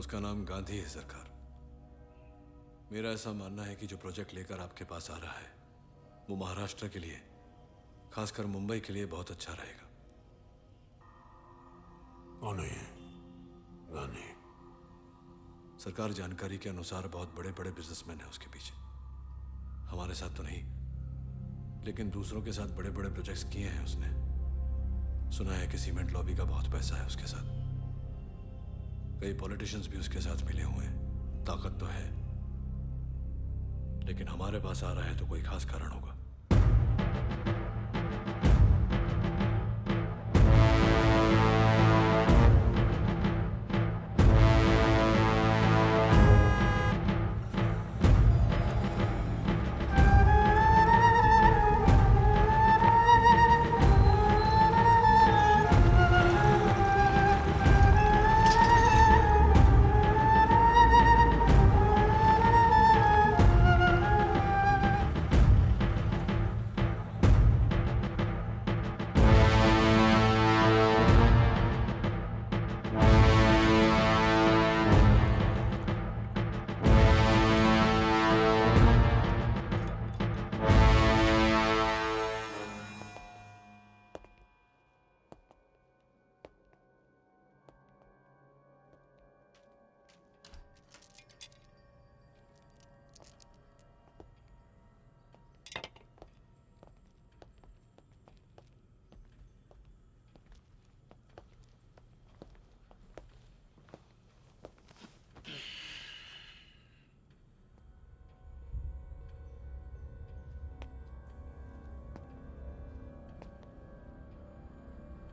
उसका नाम गांधी है सरकार। मेरा ऐसा मानना है कि जो प्रोजेक्ट लेकर आपके पास आ रहा है वो महाराष्ट्र के लिए, खासकर मुंबई के लिए बहुत अच्छा रहेगा। कौन है ये गांधी? सरकार जानकारी के अनुसार बहुत बड़े बड़े बिजनेसमैन हैं उसके पीछे। हमारे साथ तो नहीं, लेकिन दूसरों के साथ बड़े बड़े प्रोजेक्ट्स किए हैं उसने। सुना है कि सीमेंट लॉबी का बहुत पैसा है उसके साथ। कई पॉलिटिशियंस भी उसके साथ मिले हुए हैं। ताकत तो है, लेकिन हमारे पास आ रहा है तो कोई खास कारण होगा।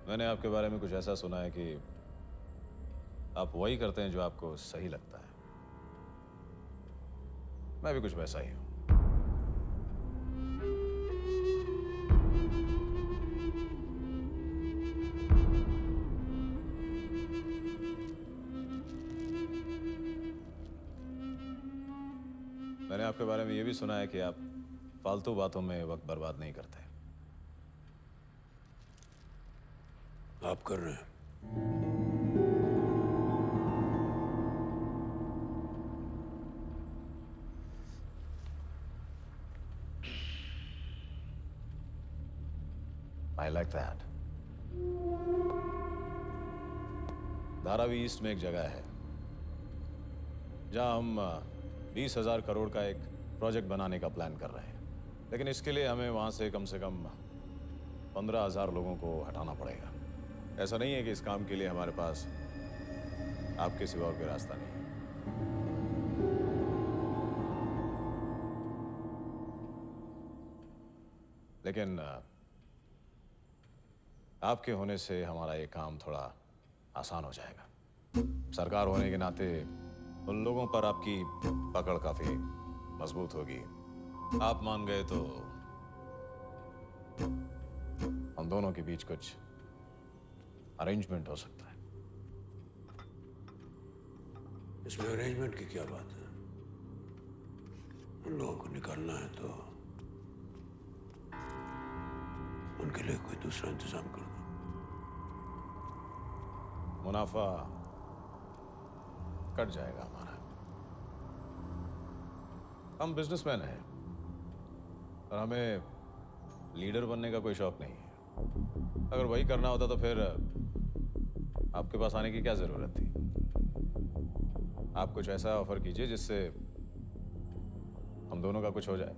मैंने आपके बारे में कुछ ऐसा सुना है कि आप वही करते हैं जो आपको सही लगता है। मैं भी कुछ वैसा ही हूं। मैंने आपके बारे में यह भी सुना है कि आप फालतू बातों में वक्त बर्बाद नहीं करते। आप कर रहे हैं? I like that. Dharavi east में एक जगह है जहां हम 20,000 करोड़ का एक प्रोजेक्ट बनाने का प्लान कर रहे हैं, लेकिन इसके लिए हमें वहां से कम 15,000 लोगों को हटाना पड़ेगा। ऐसा नहीं है कि इस काम के लिए हमारे पास आपके सिवा और कोई रास्ता नहीं है। लेकिन आपके होने से हमारा ये काम थोड़ा आसान हो जाएगा। सरकार होने के नाते उन लोगों पर आपकी पकड़ काफी मजबूत होगी। आप मान गए तो हम दोनों के बीच कुछ अरेंजमेंट हो सकता है। इसमें अरेंजमेंट की क्या बात है? उन लोगों को निकालना है तो उनके लिए कोई दूसरा इंतजाम कर दो। मुनाफा कट जाएगा हमारा। हम बिजनेसमैन हैं और हमें लीडर बनने का कोई शौक नहीं है। अगर वही करना होता तो फिर आपके पास आने की क्या जरूरत थी? आप कुछ ऐसा ऑफर कीजिए जिससे हम दोनों का कुछ हो जाए।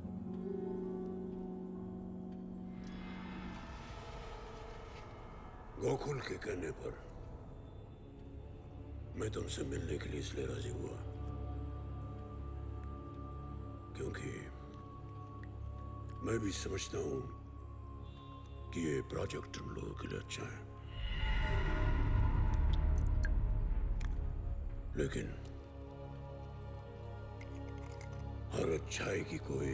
गोकुल के कहने पर मैं तुमसे मिलने के लिए इसलिए राजी हुआ क्योंकि मैं भी समझता हूं कि ये प्रोजेक्ट तुम लोगों के लिए अच्छा है, लेकिन हर अच्छाई की कोई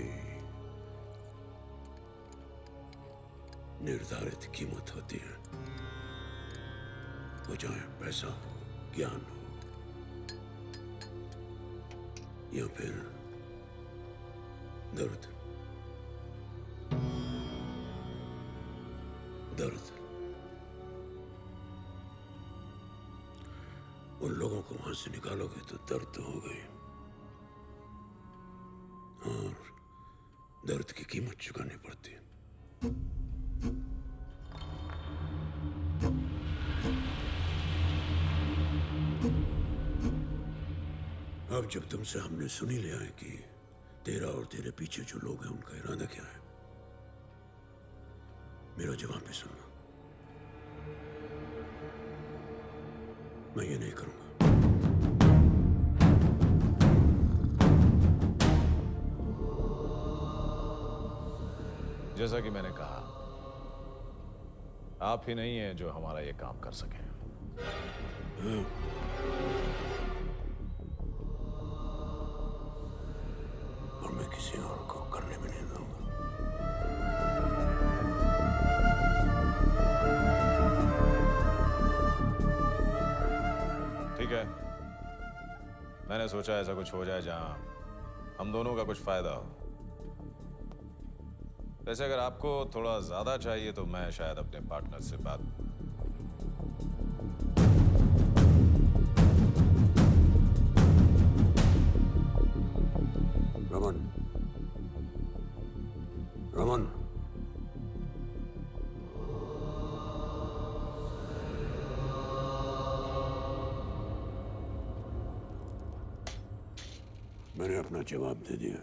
निर्धारित कीमत होती है। वो चाहे पैसा हो, ज्ञान हो या फिर दर्द। उन लोगों को वहां से निकालोगे तो दर्द तो हो गई, और दर्द की कीमत चुकानी पड़ती है। अब जब तुमसे हमने सुन ही लिया है कि तेरा और तेरे पीछे जो लोग हैं उनका इरादा क्या है, मेरा जवाब भी सुनना। मैं ये नहीं करूंगा। जैसा कि मैंने कहा, आप ही नहीं हैं जो हमारा ये काम कर सकें। और मैं किसी और को करने भी नहीं दूंगा। ठीक है, मैंने सोचा ऐसा कुछ हो जाए जहां हम दोनों का कुछ फायदा हो। वैसे अगर आपको थोड़ा ज्यादा चाहिए तो मैं शायद अपने पार्टनर से बात। रमन, रमन, मैंने अपना जवाब दे दिया।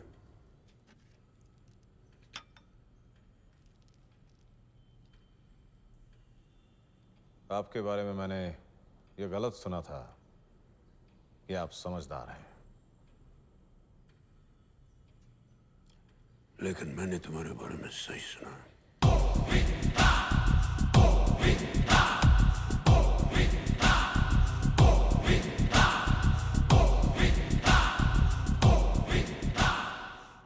आपके बारे में मैंने ये गलत सुना था कि आप समझदार हैं, लेकिन मैंने तुम्हारे बारे में सही सुना।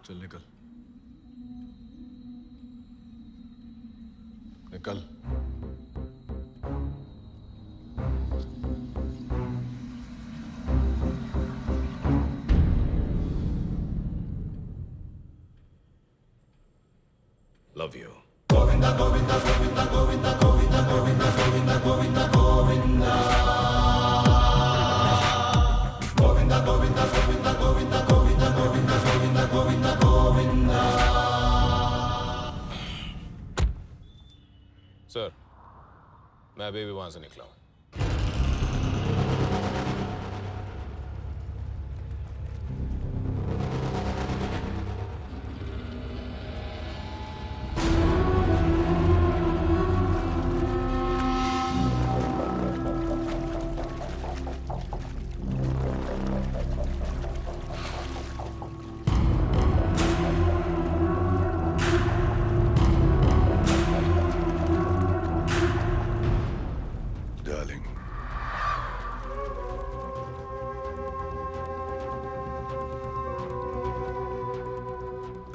चल निकल, निकल। Love you. सर, मैं अभी भी वहां से निकला हूं।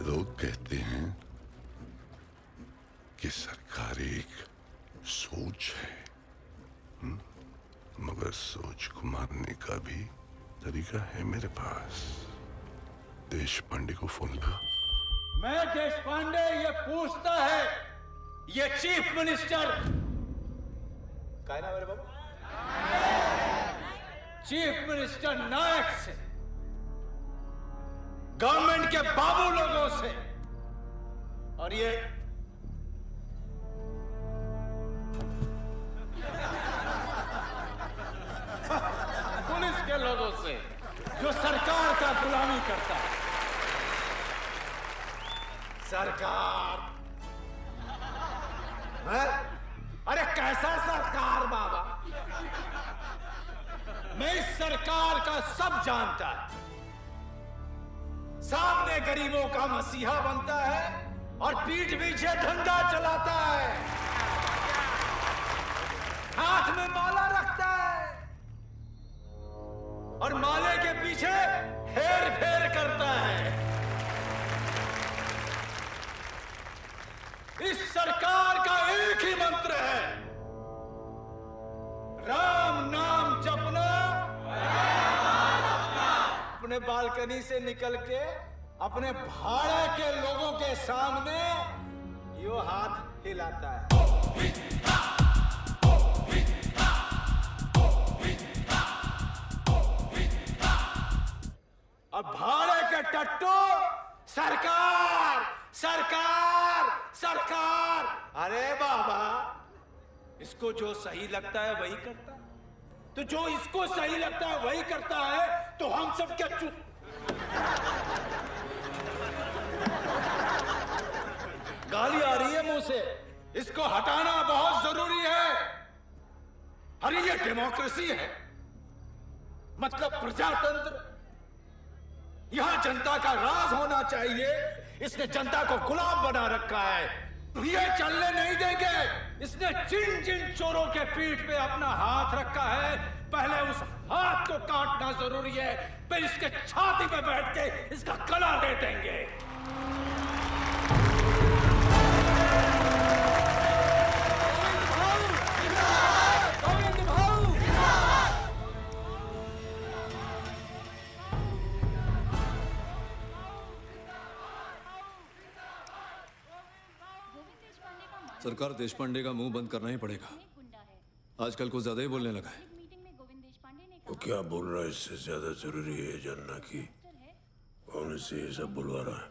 लोग कहते हैं कि सरकार एक सोच है, मगर सोच को मारने का भी तरीका है मेरे पास। देश पांडे को फोन लगा। मैं देश पांडे ये पूछता है, ये चीफ मिनिस्टर क्या नाम है मेरे बाबू? चीफ मिनिस्टर नायक से, गवर्नमेंट के बाबू लोगों से, और ये पुलिस के लोगों से जो सरकार का गुलामी करता है। सरकार मैं? अरे कैसा सरकार बाबा? मैं इस सरकार का सब जानता है। सामने गरीबों का मसीहा बनता है और पीठ पीछे धंधा चलाता है, हाथ में माला रखता है और माले के पीछे हेर फेर करता है। इस सरकार का एक ही मंत्र है, राम नाम जपना। अपने बालकनी से निकल के अपने भाड़े के लोगों के सामने यो हाथ हिलाता है। कहा, इसको जो सही लगता है वही करता है। तो जो इसको सही लगता है वही करता है, तो हम सब क्या चुप? गाली आ रही है मुंह से, इसको हटाना बहुत जरूरी है। अरे ये डेमोक्रेसी है, मतलब प्रजातंत्र। यहां जनता का राज होना चाहिए। इसने जनता को गुलाम बना रखा है, ये चलने नहीं देंगे। इसने जिन जिन चोरों के पीठ पे अपना हाथ रखा है, पहले उस हाथ को काटना जरूरी है, फिर इसके छाती पे बैठ के इसका गला दे देंगे। सरकार देशपांडे का मुंह बंद करना ही पड़ेगा। आजकल कुछ ज्यादा ही बोलने लगा है। वो क्या बोल रहा है इससे ज्यादा जरूरी है जानना कि कौन से ये सब बुलवा रहा है।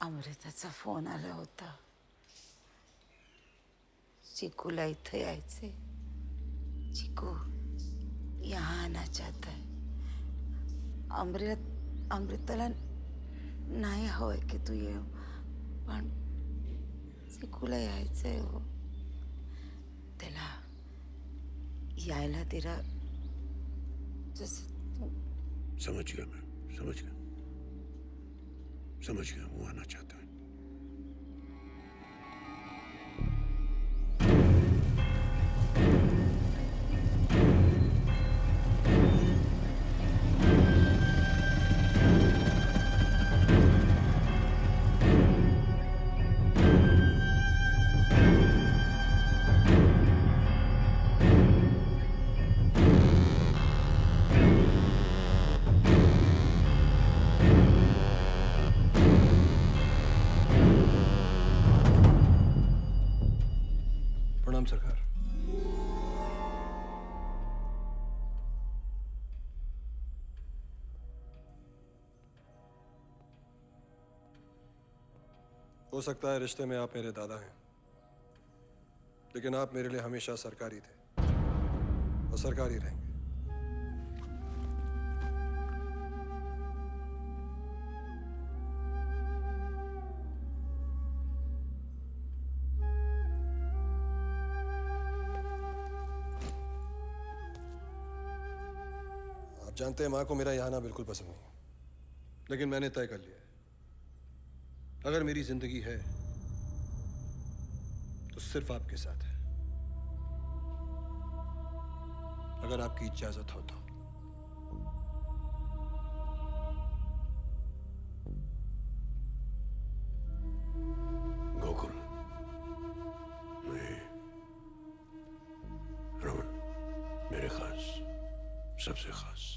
अमृताचा फोन आला होता. चिकूला इथं यायचे. चिकू यहाँ आना चाहता है. अमृताला नाही हवंय की तू ये, पण चिकूला यायचंय. हो त्याला यायला दिला जसं समझ गया मैं, समझ गया वो आना चाहता है. प्रणाम सरकार. हो सकता है रिश्ते में आप मेरे दादा हैं, लेकिन आप मेरे लिए हमेशा सरकारी थे और सरकारी रहेंगे. आप जानते हैं मां को मेरा यहाँ आना बिल्कुल पसंद नहीं, लेकिन मैंने तय कर लिया है, अगर मेरी जिंदगी है तो सिर्फ आपके साथ है. अगर आपकी इजाजत हो तो. गोकुल, मैं रमन, मेरे खास, सबसे खास.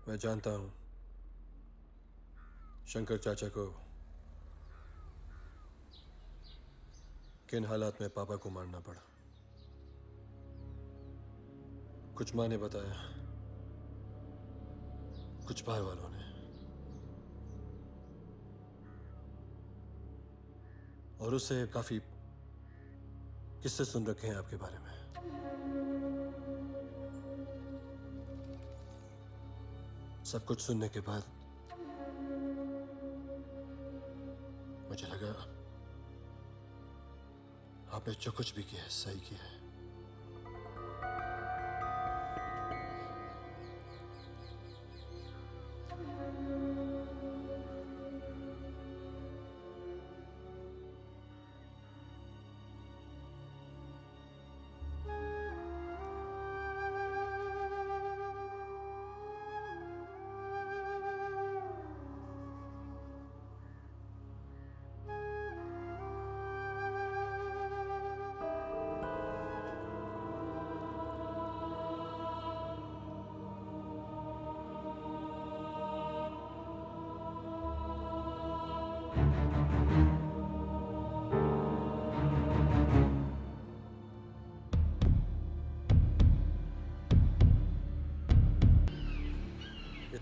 मैं जानता हूं शंकर चाचा को किन हालात में पापा को मारना पड़ा. कुछ माँ ने बताया, कुछ भाई वालों ने, और उससे काफी किस्से सुन रखे हैं आपके बारे में. सब कुछ सुनने के बाद मुझे लगा आपने जो कुछ भी किया है सही किया है.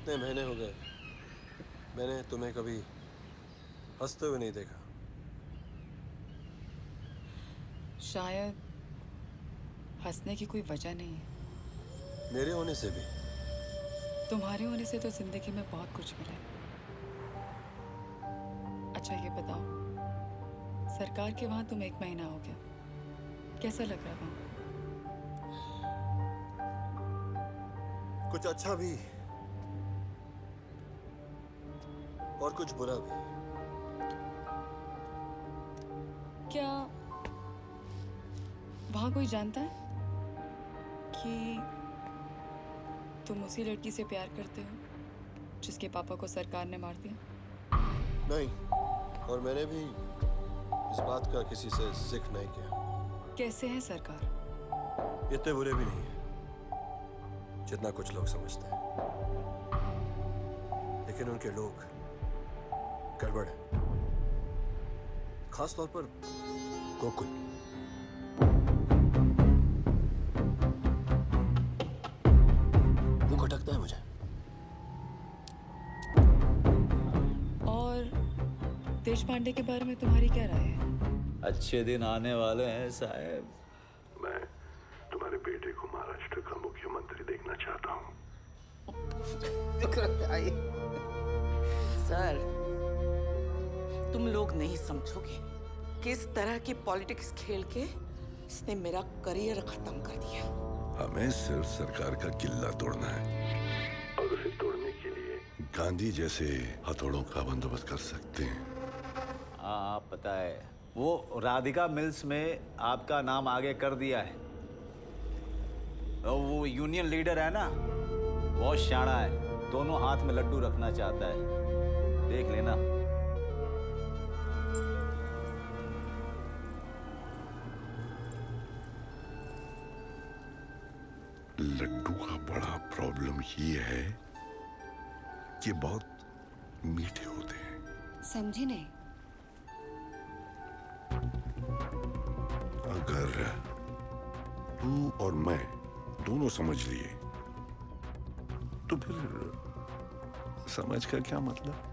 इतने महीने हो गए, मैंने तुम्हें कभी हंसते हुए नहीं देखा। शायद हंसने की कोई वजह नहीं है। मेरे होने से भी। तुम्हारे होने से तो जिंदगी में बहुत कुछ मिला है। अच्छा ये बताओ, सरकार के वहां तुम 1 महीना हो गया, कैसा लग रहा वहां? कुछ अच्छा भी और कुछ बुरा भी। क्या वहां कोई जानता है कि तुम उसी लड़की से प्यार करते हो जिसके पापा को सरकार ने मार दिया? नहीं, और मैंने भी इस बात का किसी से जिक्र नहीं किया। कैसे है सरकार? इतने बुरे भी नहीं है जितना कुछ लोग समझते हैं, लेकिन उनके लोग गड़बड़ है, खास तौर पर गोकुल। वो खटकता है मुझे। और देश पांडे के बारे में तुम्हारी क्या राय है? अच्छे दिन आने वाले हैं साहब। मैं तुम्हारे बेटे को महाराष्ट्र का मुख्यमंत्री देखना चाहता हूँ। सर, तुम लोग नहीं समझोगे किस तरह की पॉलिटिक्स खेल के इसने मेरा करियर खत्म कर दिया। हमें सिर्फ सरकार का किला तोड़ना है, और उसे तोड़ने के लिए गांधी जैसे हथौड़ों का बंदोबस्त कर सकते हैं। हाँ आप पता है, वो राधिका मिल्स में आपका नाम आगे कर दिया है। और वो यूनियन लीडर है ना, बहुत शाना है, दोनों हाथ में लड्डू रखना चाहता है, देख लेना। लड्डू का बड़ा प्रॉब्लम ये है कि बहुत मीठे होते हैं। समझी नहीं। अगर तू और मैं दोनों समझ लिए तो फिर समझ का क्या मतलब?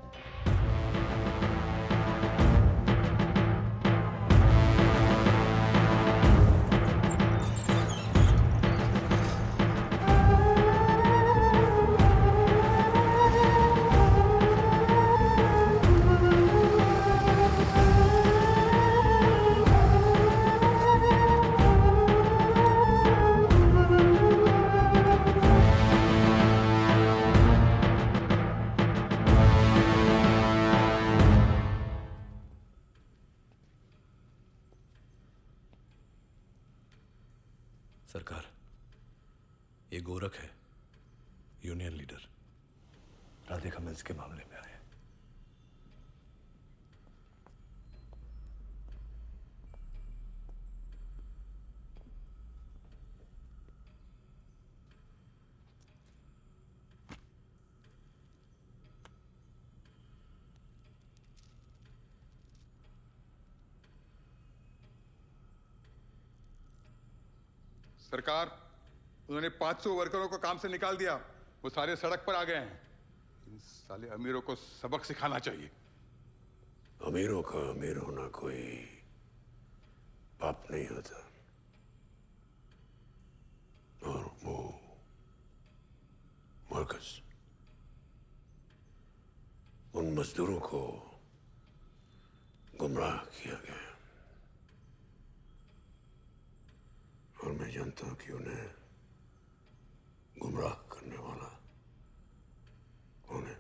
सरकार, ये गोरख है, यूनियन लीडर, राधिका मिल्स के मामले में आए हैं। सरकार, उन्होंने 500 वर्करों को काम से निकाल दिया। वो सारे सड़क पर आ गए हैं। इन साले अमीरों को सबक सिखाना चाहिए। अमीरों का अमीर होना कोई पाप नहीं होता, और वो वर्कर्स, उन मजदूरों को गुमराह किया गया है। और मैं जानता हूं कि उन्हें गुमराह करने वाला कौन है।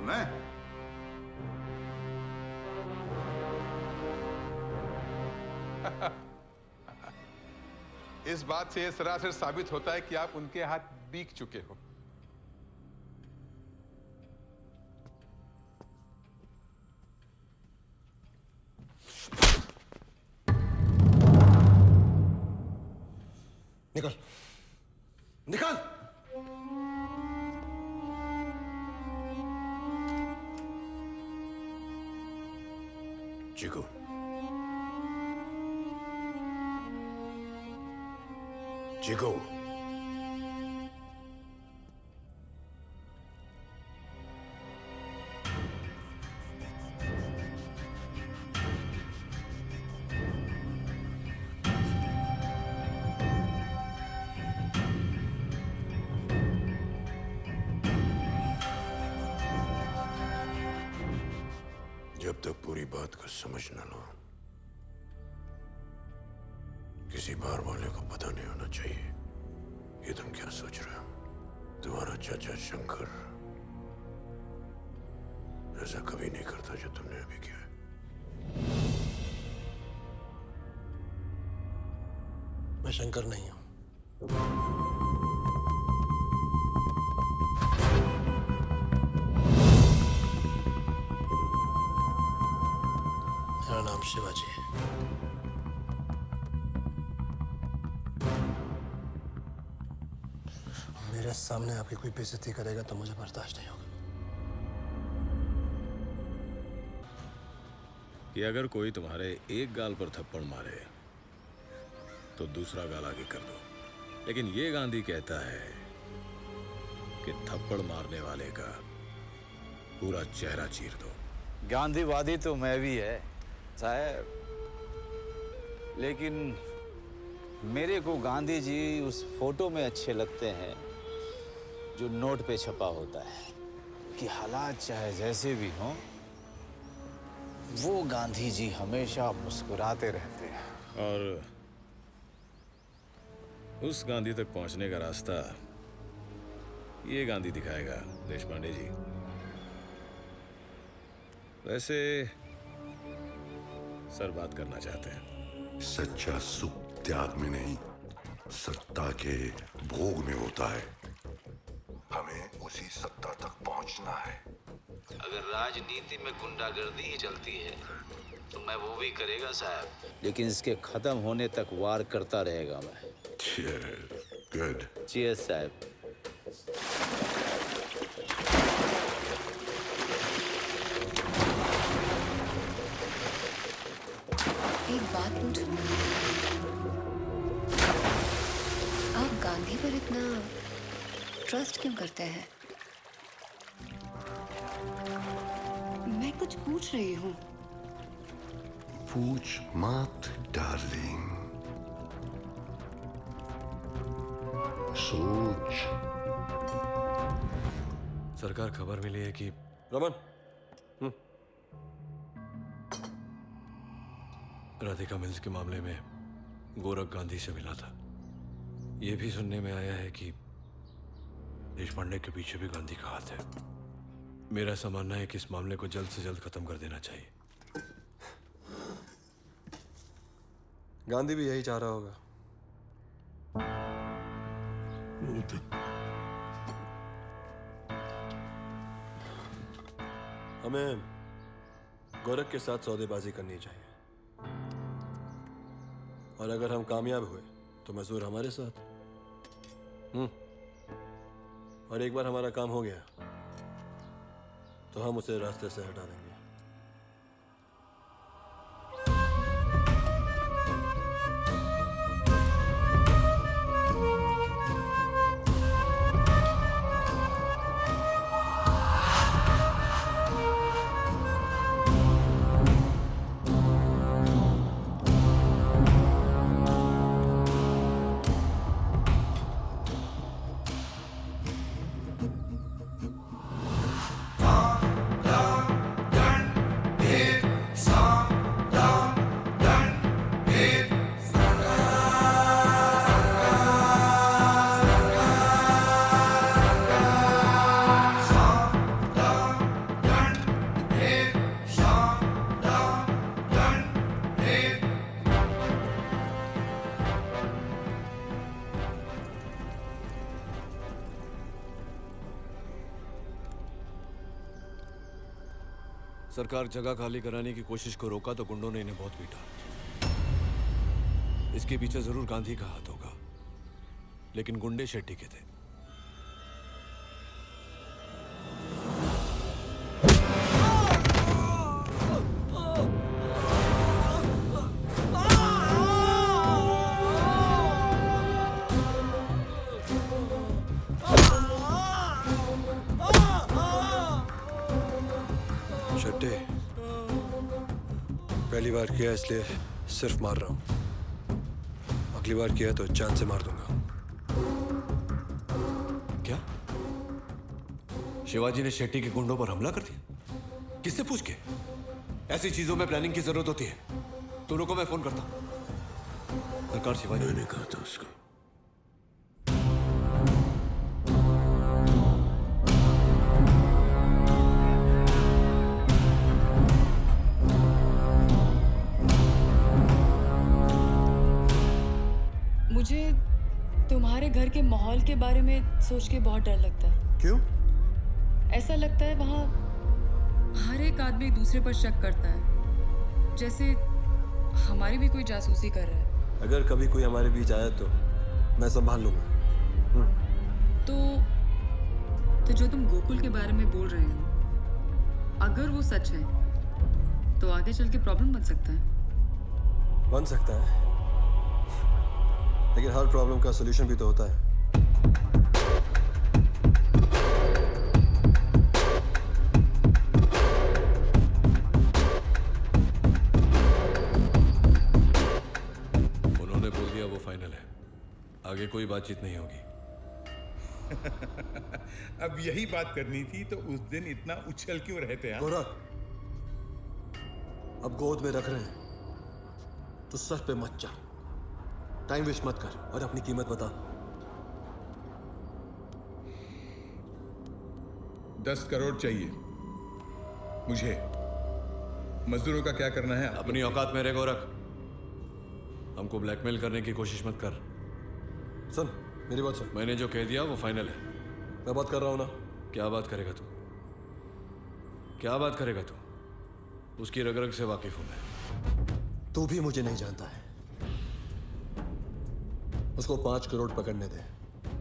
मैं इस बात से यह सरासर साबित होता है कि आप उनके हाथ बीक चुके हो। निकल, निकल। चिकू, चिकू, जब तक पूरी बात को समझ न लो, किसी बाहर वाले को पता नहीं होना चाहिए ये तुम क्या सोच रहे हो। तुम्हारा चाचा शंकर ऐसा कभी नहीं करता जो तुमने अभी किया है। मैं शंकर नहीं हूं। मेरा नाम शिवाजी है। मेरे सामने आपकी कोई बेइज्जती करेगा तो मुझे बर्दाश्त नहीं होगा। कि अगर कोई तुम्हारे एक गाल पर थप्पड़ मारे तो दूसरा गाल आगे कर दो, लेकिन ये गांधी कहता है कि थप्पड़ मारने वाले का पूरा चेहरा चीर दो। गांधीवादी तो मैं भी है साहब, लेकिन मेरे को गांधी जी उस फोटो में अच्छे लगते हैं जो नोट पे छपा होता है कि हालात चाहे जैसे भी हों, वो गांधी जी हमेशा मुस्कुराते रहते हैं। और उस गांधी तक पहुंचने का रास्ता ये गांधी दिखाएगा देशपांडे जी। वैसे सर बात करना चाहते हैं। सच्चा सुख त्याग में नहीं, सत्ता के भोग में होता है। हमें उसी सत्ता तक पहुंचना है। अगर राजनीति में गुंडागर्दी ही चलती है तो मैं वो भी करेगा साहब, लेकिन इसके खत्म होने तक वार करता रहेगा मैं। गुड। चीयर्स साहब। एक बात पूछूं? आप गांधी पर इतना ट्रस्ट क्यों करते हैं? मैं कुछ पूछ रही हूँ। पूछ मत डार्लिंग, सोच। सरकार, खबर मिली है कि रमन, राधिका मिल्स के मामले में गोरख गांधी से मिला था। यह भी सुनने में आया है कि देशपांडे के पीछे भी गांधी का हाथ है। मेरा ऐसा मानना है कि इस मामले को जल्द से जल्द खत्म कर देना चाहिए। गांधी भी यही चाह रहा होगा। हमें गोरख के साथ सौदेबाजी करनी चाहिए, और अगर हम कामयाब हुए तो मजदूर हमारे साथ। और एक बार हमारा काम हो गया तो हम उसे रास्ते से हटा देंगे। सरकार जगह खाली कराने की कोशिश को रोका तो गुंडों ने इन्हें बहुत पीटा। इसके पीछे जरूर गांधी का हाथ होगा, लेकिन गुंडे शेट्टी के थे। बेटे, पहली बार किया इसलिए सिर्फ मार रहा हूं। अगली बार किया तो जान से मार दूंगा। क्या शिवाजी ने शेट्टी के गुंडों पर हमला कर दिया? किससे पूछ के? ऐसी चीजों में प्लानिंग की जरूरत होती है। दोनों को मैं फोन करता हूं। सरकार, शिवाजी मैंने कहा था उसको। मुझे तुम्हारे घर के माहौल के बारे में सोच के बहुत डर लगता है। क्यों? ऐसा लगता है वहाँ हर एक आदमी दूसरे पर शक करता है, जैसे हमारी भी कोई जासूसी कर रहा है। अगर कभी कोई हमारे बीच आया तो मैं संभाल लूंगा। तो जो तुम गोकुल के बारे में बोल रहे हो, अगर वो सच है तो आगे चल के प्रॉब्लम बन सकता है। बन सकता है, लेकिन हर प्रॉब्लम का सॉल्यूशन भी तो होता है। उन्होंने बोल दिया वो फाइनल है, आगे कोई बातचीत नहीं होगी। अब यही बात करनी थी तो उस दिन इतना उछल क्यों रहते हैं? गोरख, अब गोद में रख रहे हैं तो सर पे मत चढ़, टाइम वेस्ट मत कर और अपनी कीमत बता। 10 करोड़ चाहिए मुझे। मजदूरों का क्या करना है? अपनी औकात में रह गोरख, हमको ब्लैकमेल करने की कोशिश मत कर। सुन, मेरी बात सुन। मैंने जो कह दिया वो फाइनल है। मैं बात कर रहा हूं ना। क्या बात करेगा तू? क्या बात करेगा तू? उसकी रग रग से वाकिफ हूं मैं। तू भी मुझे नहीं जानता है। उसको 5 करोड़ पकड़ने दे,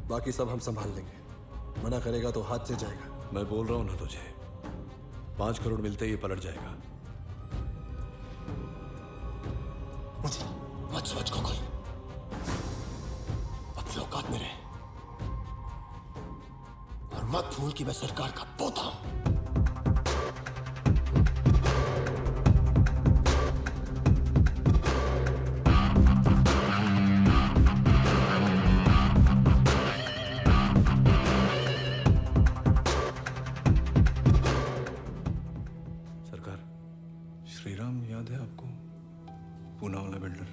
बाकी सब हम संभाल लेंगे। मना करेगा तो हाथ से जाएगा। मैं बोल रहा हूं ना तुझे, 5 करोड़ मिलते ही पलट जाएगा। मुझे मत सोच गोकुल, अपनी औकात में रहे और मत भूल कि मैं सरकार का पोता हूं। सरकार, श्रीराम याद है आपको? पूना वाला बिल्डर,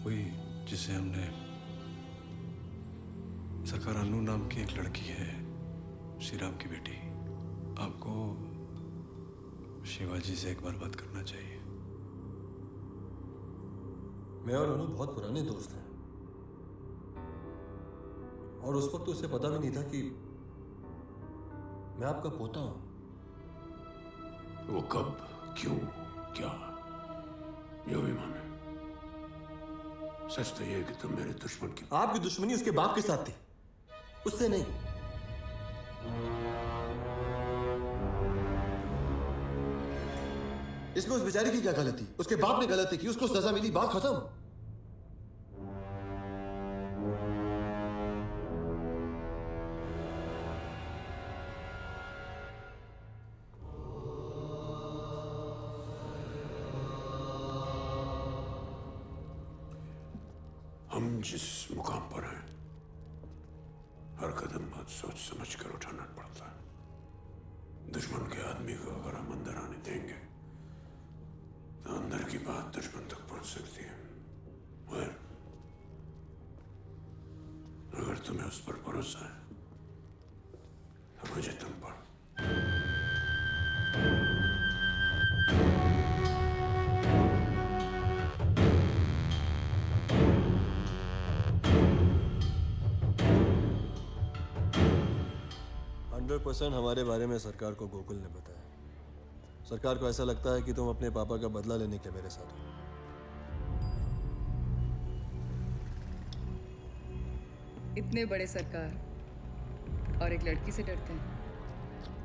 वही जिसे हमने। सरकार, अनु नाम की एक लड़की है, श्रीराम की बेटी। आपको शिवाजी से एक बार बात करना चाहिए। मैं और अनु बहुत पुराने दोस्त हैं और उस वक्त तो उसे पता भी नहीं था कि मैं आपका पोता हूं। वो कब, क्यों, क्या, ये भी माने। सच तो ये है कि तुम मेरे दुश्मन की। आपकी दुश्मनी उसके बाप के साथ थी, उससे नहीं। इसमें उस बेचारी की क्या गलती? उसके बाप ने गलती की, उसको सजा मिली, बात खत्म। हम जिस मुकाम पर हैं, हर कदम बहुत सोच समझ कर उठाना पड़ता है। दुश्मन के आदमी को अगर हम अंदर आने देंगे तो अंदर की बात दुश्मन तक पहुंच सकती है। मगर अगर तुम्हें उस पर भरोसा है तो मुझे तुम पर। % हमारे बारे में सरकार को गोकुल ने बताया। सरकार को ऐसा लगता है कि तुम अपने पापा का बदला लेने के मेरे साथ हो। इतने बड़े सरकार और एक लड़की से डरते हैं।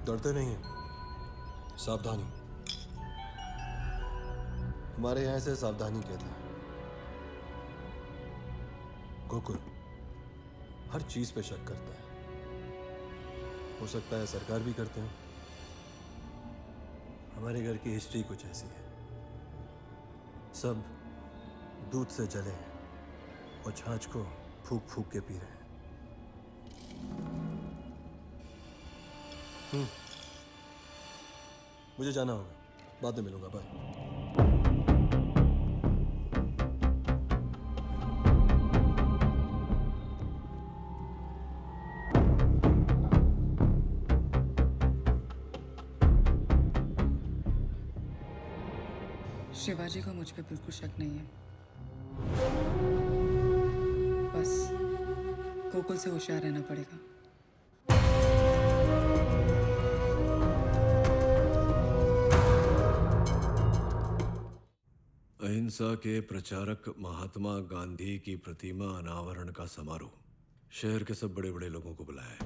डरते नहीं हैं, सावधानी। हमारे यहां से सावधानी कहते हैं। गोकुल हर चीज पे शक करता है। हो सकता है सरकार भी करते हैं। हमारे घर की हिस्ट्री कुछ ऐसी है, सब दूध से जले हैं और छाछ को फूक फूक के पी रहे हैं। मुझे जाना होगा, बाद में मिलूंगा, बाय। शिवाजी को मुझ पे बिल्कुल शक नहीं है, बस गोकुल से होशियार रहना पड़ेगा। अहिंसा के प्रचारक महात्मा गांधी की प्रतिमा अनावरण का समारोह शहर के सब बड़े बड़े लोगों को बुलाया है।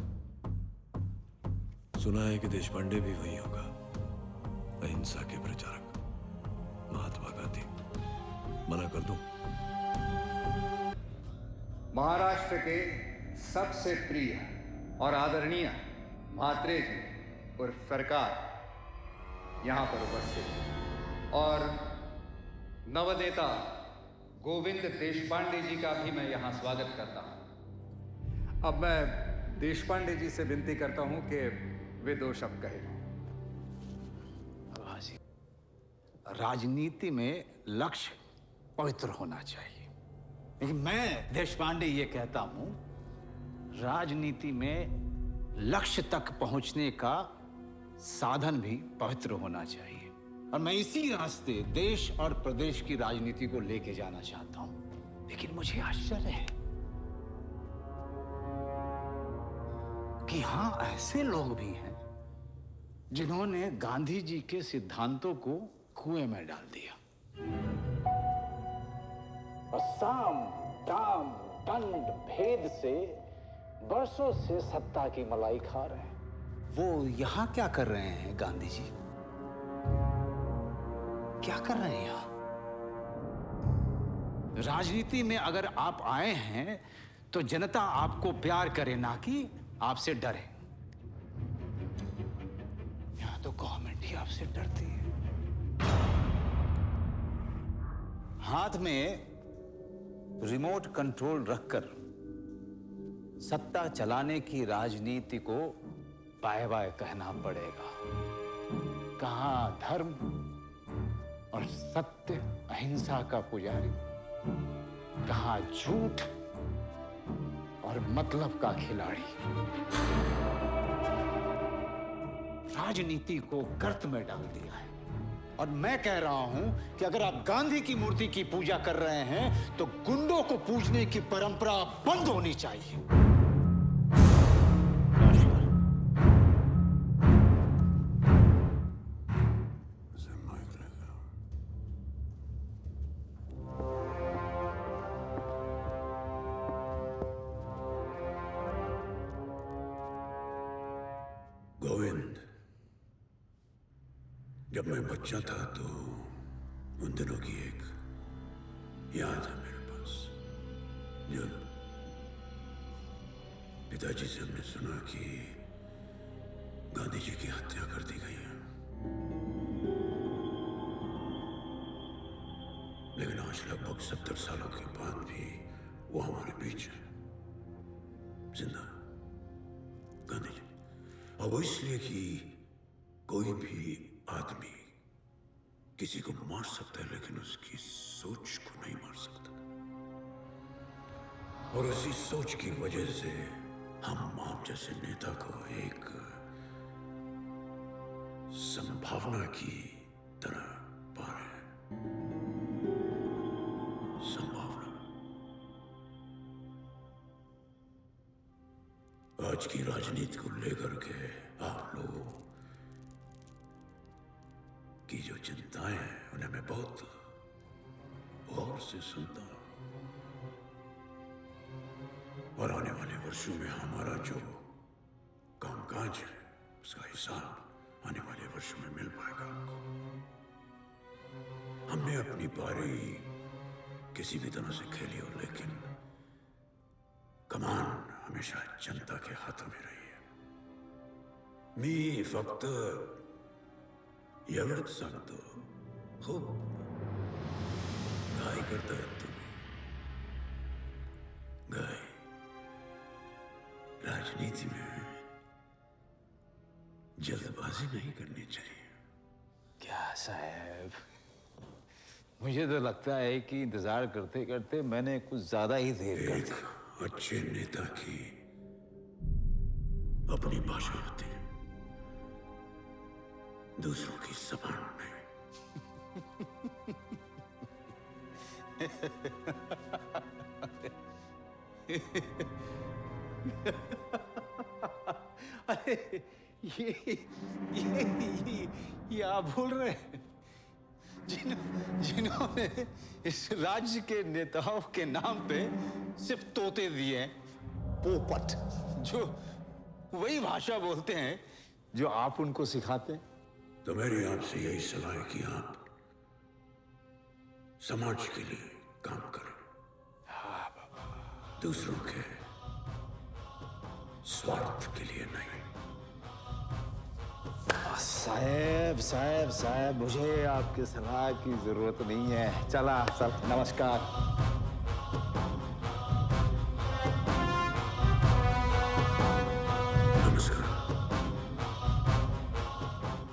सुना है कि देशपांडे भी वही होगा, अहिंसा के प्रचारक महात्मा गांधी। मना कर दूं? महाराष्ट्र के सबसे प्रिय और आदरणीय म्हात्रे जी उर्फ सरकार यहाँ पर उपस्थित हैं और नवनेता गोविंद देशपांडे जी का भी मैं यहाँ स्वागत करता हूँ। अब मैं देशपांडे जी से विनती करता हूँ कि वे दो शब्द कहें। राजनीति में लक्ष्य पवित्र होना चाहिए, लेकिन मैं देशपांडे ये कहता हूं, राजनीति में लक्ष्य तक पहुंचने का साधन भी पवित्र होना चाहिए। और मैं इसी रास्ते देश और प्रदेश की राजनीति को लेके जाना चाहता हूं। लेकिन मुझे आश्चर्य है कि हां, ऐसे लोग भी हैं जिन्होंने गांधी जी के सिद्धांतों को कुएं में डाल दिया और साम दाम दंड भेद से बरसों से सत्ता की मलाई खा रहे हैं। वो यहां क्या कर रहे हैं गांधी जी? क्या कर रहे हैं यहां? राजनीति में अगर आप आए हैं तो जनता आपको प्यार करे, ना कि आपसे डरे। यहां तो गवर्नमेंट ही आपसे डरती है। हाथ में रिमोट कंट्रोल रखकर सत्ता चलाने की राजनीति को बाय बाय कहना पड़ेगा। कहां धर्म और सत्य अहिंसा का पुजारी, कहां झूठ और मतलब का खिलाड़ी। राजनीति को गर्त में डाल दिया है। और मैं कह रहा हूं कि अगर आप गांधी की मूर्ति की पूजा कर रहे हैं तो गुंडों को पूजने की परंपरा बंद होनी चाहिए। गोविंद, जब मैं बच्चा था तो उन दिनों की एक याद है मेरे पास, जब पिताजी से हमने सुना कि गांधी जी की हत्या कर दी गई है। लेकिन आज लगभग 70 सालों के बाद भी वो हमारे बीच है, जिंदा गांधी जी। और वो इसलिए कि कोई भी आदमी किसी को मार सकता है लेकिन उसकी सोच को नहीं मार सकता। और उसी सोच की वजह से हम आप जैसे नेता को एक संभावना की तरह पा रहे हैं। संभावना। आज की राजनीति को लेकर के आप लोगों की जो चिंताएं हैं उन्हें मैं बहुत गौर से सुनता हूं। और आने वाले वर्षों में हमारा जो कामकाज है उसका हिसाब आने वाले वर्षों में मिल पाएगा आपको। हमने अपनी पारी किसी भी तरह से खेली हो, लेकिन कमान हमेशा जनता के हाथों में रही है। मी फक्त यावत सांगतो खूप घाई करतायत तुम्ही. घाई राजनीति में जल्दबाजी नहीं करनी चाहिए. क्या साहब, मुझे तो लगता है कि इंतजार करते करते मैंने कुछ ज्यादा ही देर कर दी. एक अच्छे नेता की अपनी भाषा होती है, दूसरों की जबान नहीं. अरे ये आप बोल रहे हैं जिन्होंने इस राज्य के नेताओं के नाम पे सिर्फ तोते दिए हैं, पोपट, जो वही भाषा बोलते हैं जो आप उनको सिखाते हैं. तो मेरी आपसे यही सलाह है कि आप समाज के लिए काम करें, दूसरों के स्वार्थ के लिए नहीं. साहब मुझे आपकी सलाह की जरूरत नहीं है. चला सर, नमस्कार. नमस्कार.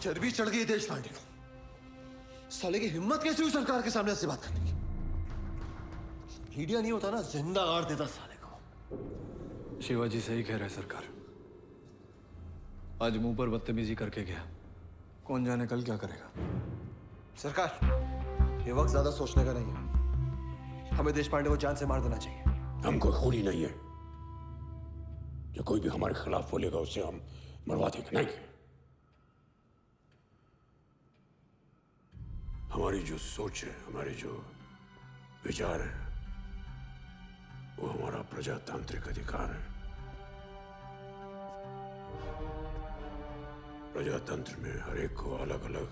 चर्बी चढ़ गई देश पांडे को. साले की हिम्मत कैसे हुई सरकार के सामने ऐसी बात करने की? मीडिया नहीं होता ना, जिंदा गाड़ देता साले को. शिवाजी सही कह रहे हैं सरकार. आज मुंह पर बदतमीजी करके गया, कौन जाने कल क्या करेगा. सरकार, ये वक्त ज्यादा सोचने का नहीं है. हमें देश पांडे को जान से मार देना चाहिए. हम कोई खूनी नहीं है. जो कोई भी हमारे खिलाफ बोलेगा उसे हम मरवा देंगे. नहीं, हमारी जो सोच है, हमारे जो विचार है, वो हमारा प्रजातांत्रिक अधिकार है. प्रजातंत्र में हर एक को अलग अलग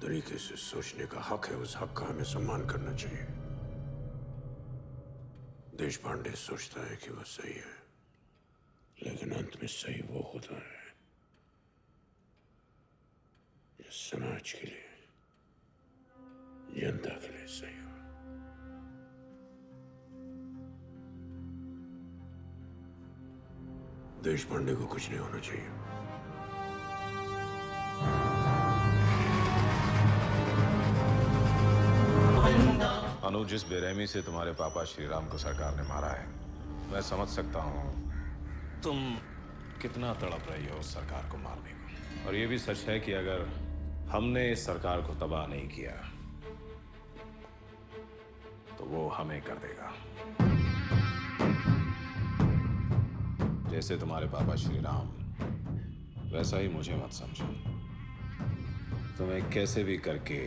तरीके से सोचने का हक है. उस हक का हमें सम्मान करना चाहिए. देश पांडे सोचता है कि वह सही है, लेकिन अंत में सही वो होता है जो समाज के लिए, जनता के लिए सही हो. देश पांडे को कुछ नहीं होना चाहिए. अनुज, जिस बेरहमी से तुम्हारे पापा श्री राम को सरकार ने मारा है, मैं समझ सकता हूँ तुम कितना तड़प रही हो उस सरकार को मारने को. और ये भी सच है कि अगर हमने इस सरकार को तबाह नहीं किया तो वो हमें कर देगा. जैसे तुम्हारे पापा श्री राम, वैसा ही मुझे मत समझो. तुम्हें कैसे भी करके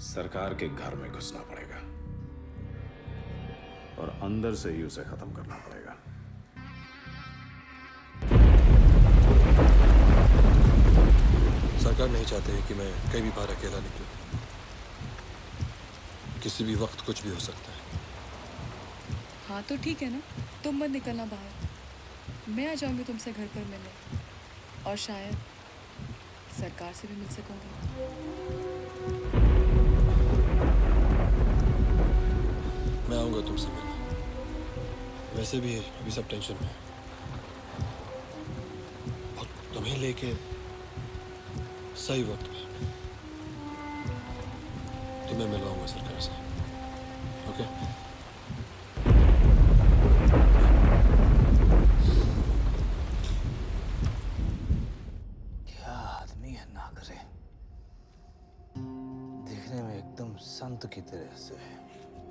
सरकार के घर में घुसना पड़ेगा और अंदर से ही उसे खत्म करना पड़ेगा. सरकार नहीं चाहते कि मैं कहीं भी बाहर अकेला निकलूं. किसी भी वक्त कुछ भी हो सकता है. हाँ तो ठीक है ना, तुम मत निकलना बाहर. मैं आ जाऊंगी तुमसे घर पर मिलने, और शायद सरकार से भी मिल सकूंगी. मैं आऊंगा तुमसे मिलने. वैसे भी अभी सब टेंशन में है, और तुम्हें लेके सही वक्त पे तुम्हें मिलवाऊंगा सरकार से. ओके? क्या आदमी है नागरे, देखने में एकदम संत की तरह से.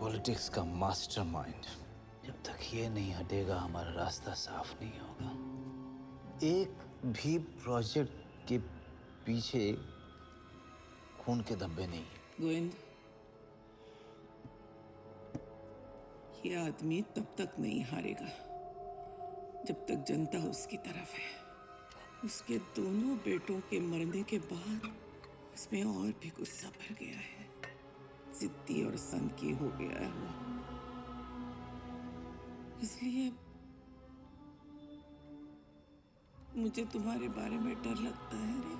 पॉलिटिक्स का मास्टरमाइंड. जब तक ये नहीं हटेगा हमारा रास्ता साफ नहीं होगा. एक भी प्रोजेक्ट के पीछे खून के धब्बे नहीं. गोविंद, ये आदमी तब तक नहीं हारेगा जब तक जनता उसकी तरफ है. उसके दोनों बेटों के मरने के बाद उसमें और भी गुस्सा भर गया है. जिद्दी और सनकी हो गया है वो. इसलिए मुझे तुम्हारे बारे में डर लगता है रे.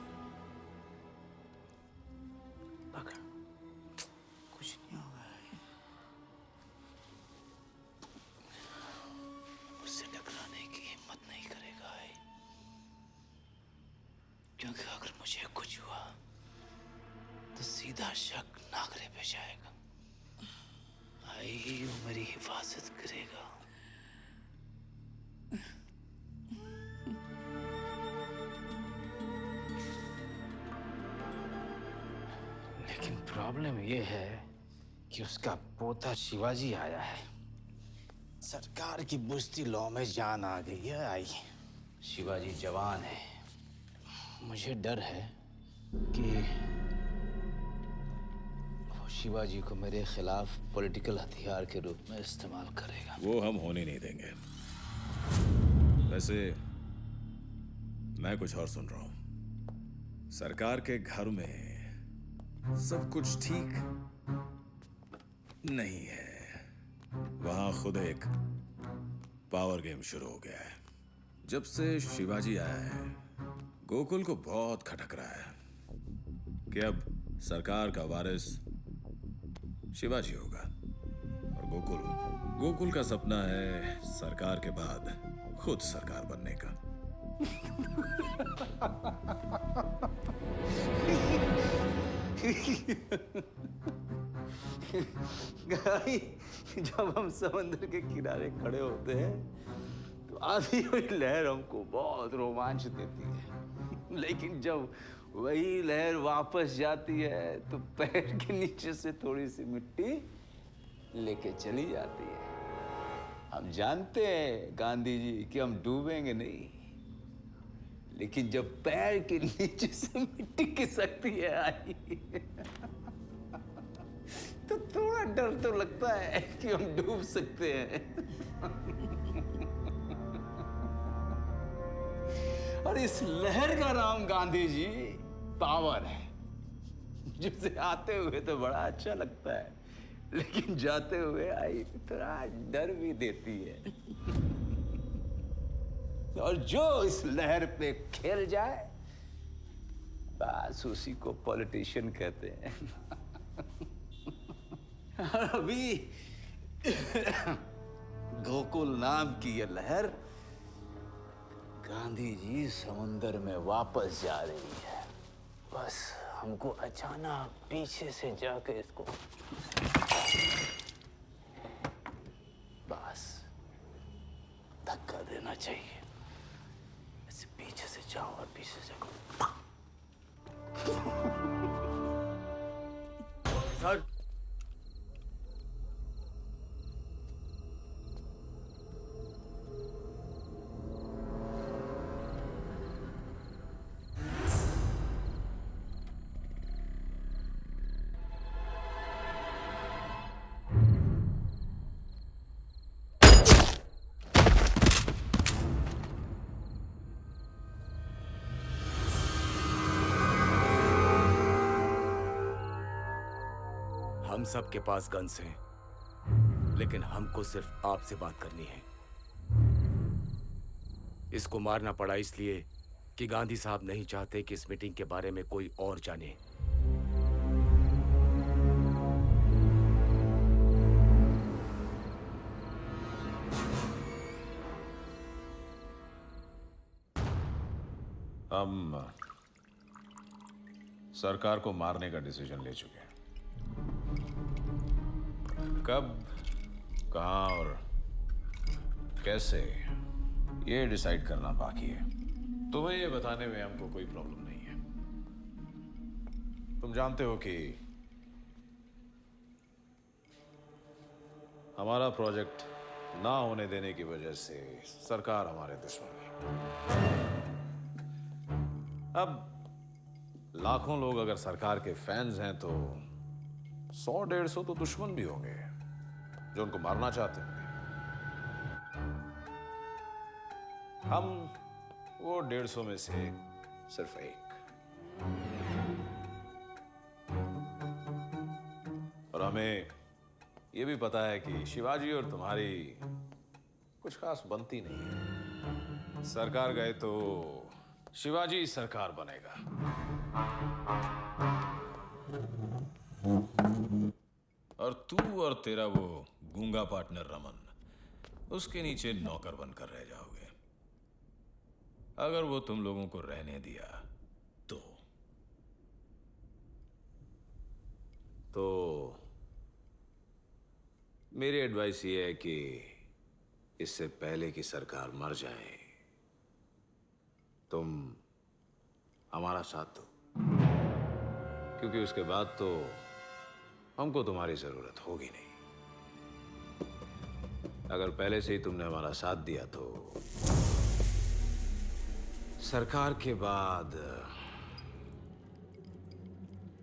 तो सीधा शक नागरे पे जाएगा। आई वो मेरी हिफाजत करेगा। लेकिन प्रॉब्लम ये है कि उसका पोता शिवाजी आया है। सरकार की बुझती लौ में जान आ गई है। आई शिवाजी जवान है। मुझे डर है कि वो शिवाजी को मेरे खिलाफ पॉलिटिकल हथियार के रूप में इस्तेमाल करेगा। वो हम होने नहीं देंगे। वैसे मैं कुछ और सुन रहा हूं। सरकार के घर में सब कुछ ठीक नहीं है। वहां खुद एक पावर गेम शुरू हो गया है। जब से शिवाजी आया है गोकुल को बहुत खटक रहा है कि अब सरकार का वारिस शिवाजी होगा। और गोकुल का सपना है सरकार के बाद खुद सरकार बनने का। गाई, जब हम समंदर के किनारे खड़े होते हैं तो आधी हुई लहर हमको बहुत रोमांच देती है, लेकिन जब वही लहर वापस जाती है तो पैर के नीचे से थोड़ी सी मिट्टी लेके चली जाती है। हम जानते हैं गांधी जी कि हम डूबेंगे नहीं, लेकिन जब पैर के नीचे से मिट्टी खिसकती है आई तो थोड़ा डर तो लगता है कि हम डूब सकते हैं। और इस लहर का नाम गांधी जी पावर है, जिसे आते हुए तो बड़ा अच्छा लगता है, लेकिन जाते हुए आई थोड़ा डर भी देती है। और जो इस लहर पे खेल जाए बस उसी को पॉलिटिशियन कहते हैं। और अभी गोकुल नाम की ये लहर गांधी जी समुंदर में वापस जा रही है। बस हमको अचानक पीछे से जाके इसको बस धक्का देना चाहिए। ऐसे पीछे से जाओ और पीछे से सर, हम सब के पास गन्स हैं, लेकिन हमको सिर्फ आपसे बात करनी है। इसको मारना पड़ा इसलिए कि गांधी साहब नहीं चाहते कि इस मीटिंग के बारे में कोई और जाने। हम सरकार को मारने का डिसीजन ले चुके हैं। कब, कहां और कैसे ये डिसाइड करना बाकी है। तुम्हें ये बताने में हमको कोई प्रॉब्लम नहीं है। तुम जानते हो कि हमारा प्रोजेक्ट ना होने देने की वजह से सरकार हमारे दुश्मन है। अब लाखों लोग अगर सरकार के फैंस हैं तो 100-150 तो दुश्मन भी होंगे जो उनको मारना चाहते होंगे। हम वो 150 में से सिर्फ एक। और हमें ये भी पता है कि शिवाजी और तुम्हारी कुछ खास बनती नहीं है। सरकार गए तो शिवाजी सरकार बनेगा। और तू और तेरा वो गूंगा पार्टनर रमन उसके नीचे नौकर बनकर रह जाओगे। अगर वो तुम लोगों को रहने दिया तो। तो मेरी एडवाइस ये है कि इससे पहले कि सरकार मर जाए तुम हमारा साथ दो, क्योंकि उसके बाद तो हमको तुम्हारी जरूरत होगी नहीं। अगर पहले से ही तुमने हमारा साथ दिया तो सरकार के बाद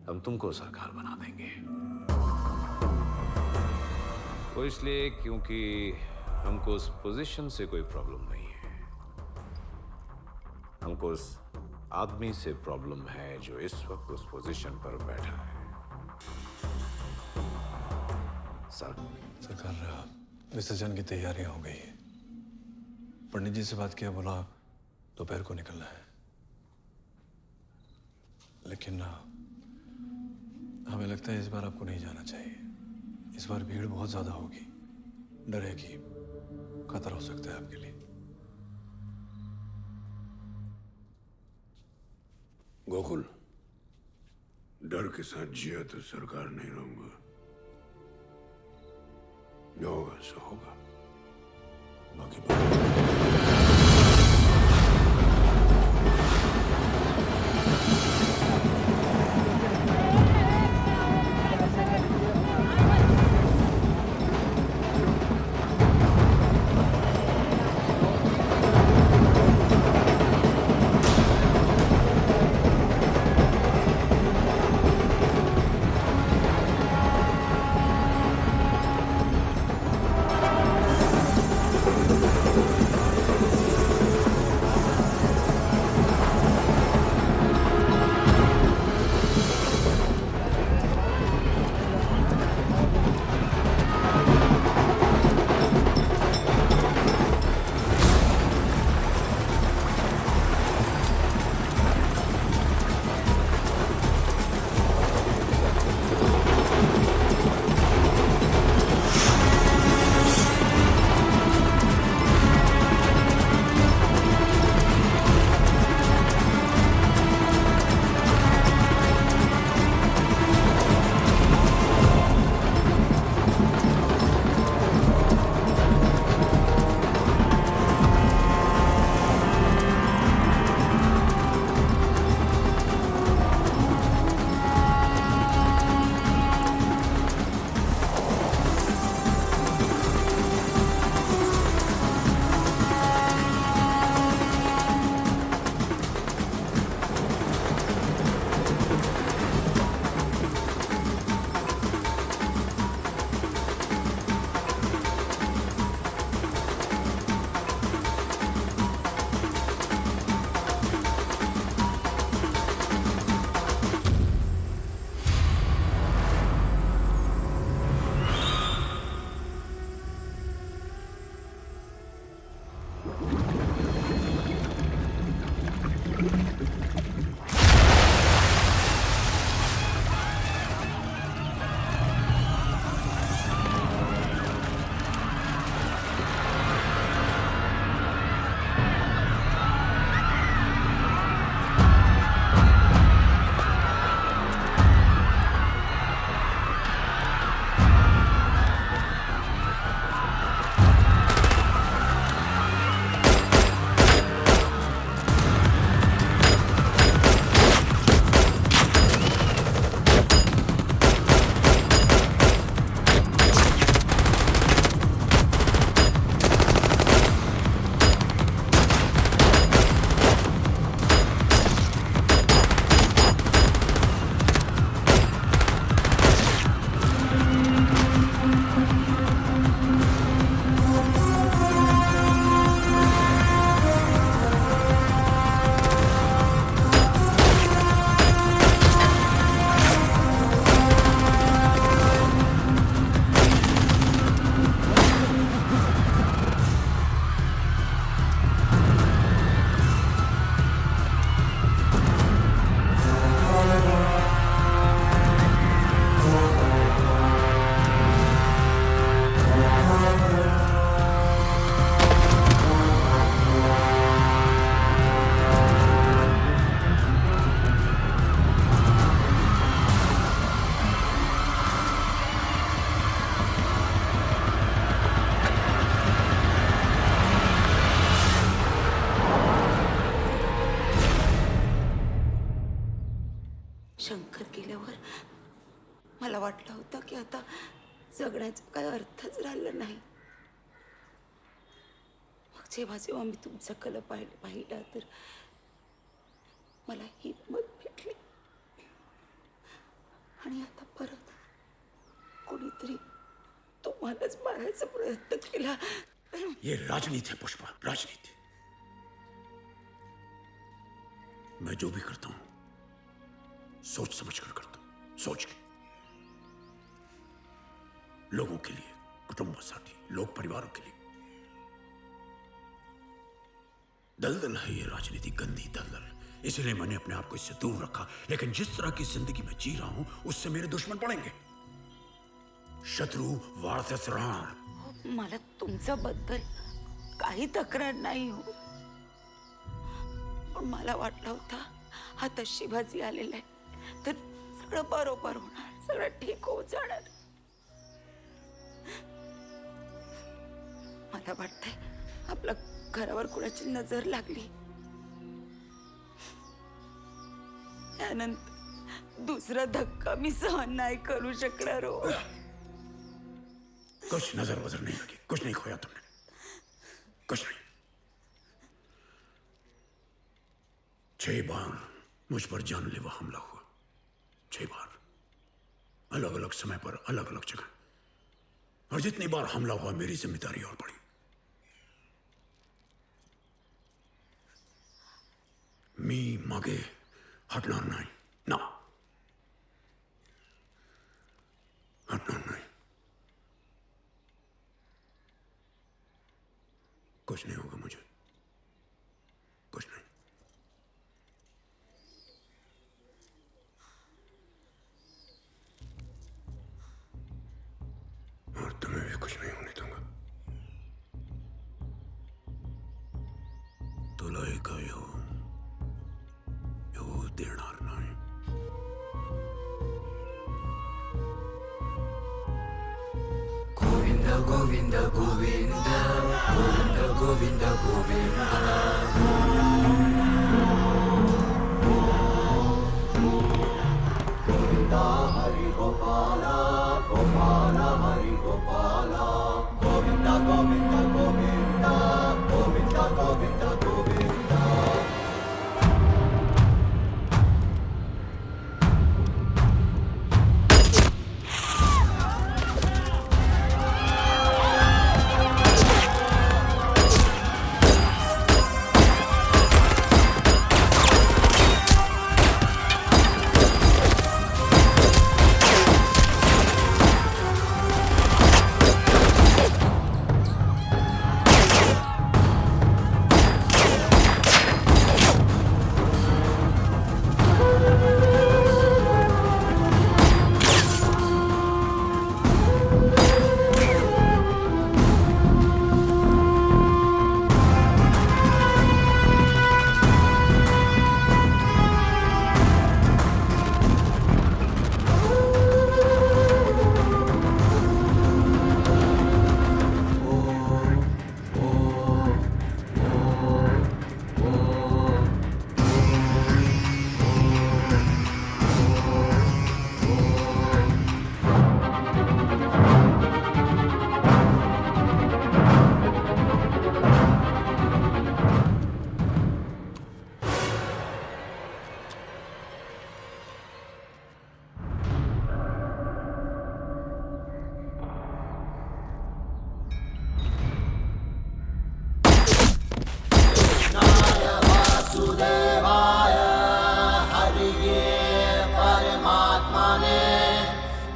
हम तुमको सरकार बना देंगे। वो इसलिए क्योंकि हमको उस पोजीशन से कोई प्रॉब्लम नहीं है, हमको उस आदमी से प्रॉब्लम है जो इस वक्त उस पोजीशन पर बैठा है। सरकार विसर्जन की तैयारियां हो गई है। पंडित जी से बात किया, बोला दोपहर को निकलना है, लेकिन हमें लगता है इस बार आपको नहीं जाना चाहिए। इस बार भीड़ बहुत ज्यादा होगी, डर है कि खतरा हो सकता है आपके लिए। गोकुल, डर के साथ जिया तो सरकार नहीं रहूंगा। जो होगा सो होगा, बाकी ताकद गेल्यावर मला वाटलं होतं की आता जगण्याचा काही अर्थच राहिला नाही. मग जेव्हा जेव्हा मी तुमचं कल पाहिलं तर मला हिंमत भेटली. आणि आता परत कोणीतरी तुम्हालाच मारायचा प्रयत्न केला. ये राजनीति है पुष्पा, राजनीति. मैं जो भी करता हूं सोच समझ कर करता हूं, सोच के. लोगों के लिए, कुटुंबासाठी, लोक परिवारों के लिए. दलदल है ये राजनीति, गंदी दलदल. इसलिए मैंने अपने आप को इससे दूर रखा. लेकिन जिस तरह की जिंदगी मैं जी रहा हूं उससे मेरे दुश्मन पड़ेंगे. शत्रु वाढतच राहणार. मला तुमच्याबद्दल काही तक्रार नाही हो, पण मला वाटलं होतं आता शिवाजी आलेला आहे तर सगळं बरोबर होणार, सगळं ठीक होऊन जाणार. मला वाटतंय आपल्या घरावर कुणाची नजर लागली. यानंतर दुसरा धक्का मी सहन नाही करू शकणार हो. कुछ नजर वजर नहीं लगी, कुछ नहीं खोया तुमने, कुछ नहीं. 6 बार मुझ पर जानलेवा हमला हुआ. 6 बार अलग अलग समय पर, अलग अलग जगह. और जितनी बार हमला हुआ मेरी जिम्मेदारी और बढ़ी. मी मागे हटणार नाही ना, हटणार नाही. कुछ नहीं होगा मुझे, कुछ नहीं. और तुम्हें भी कुछ नहीं होने दूंगा. तुला काय हो देणार नाही. गोविंद गोविंद गोविंद गोविंद गोविंद गोविंद हरि गोपाल गोपाल हरि गोपाल गोविंद गोविंद गोविंद गोविंद गोविंद गोविंद.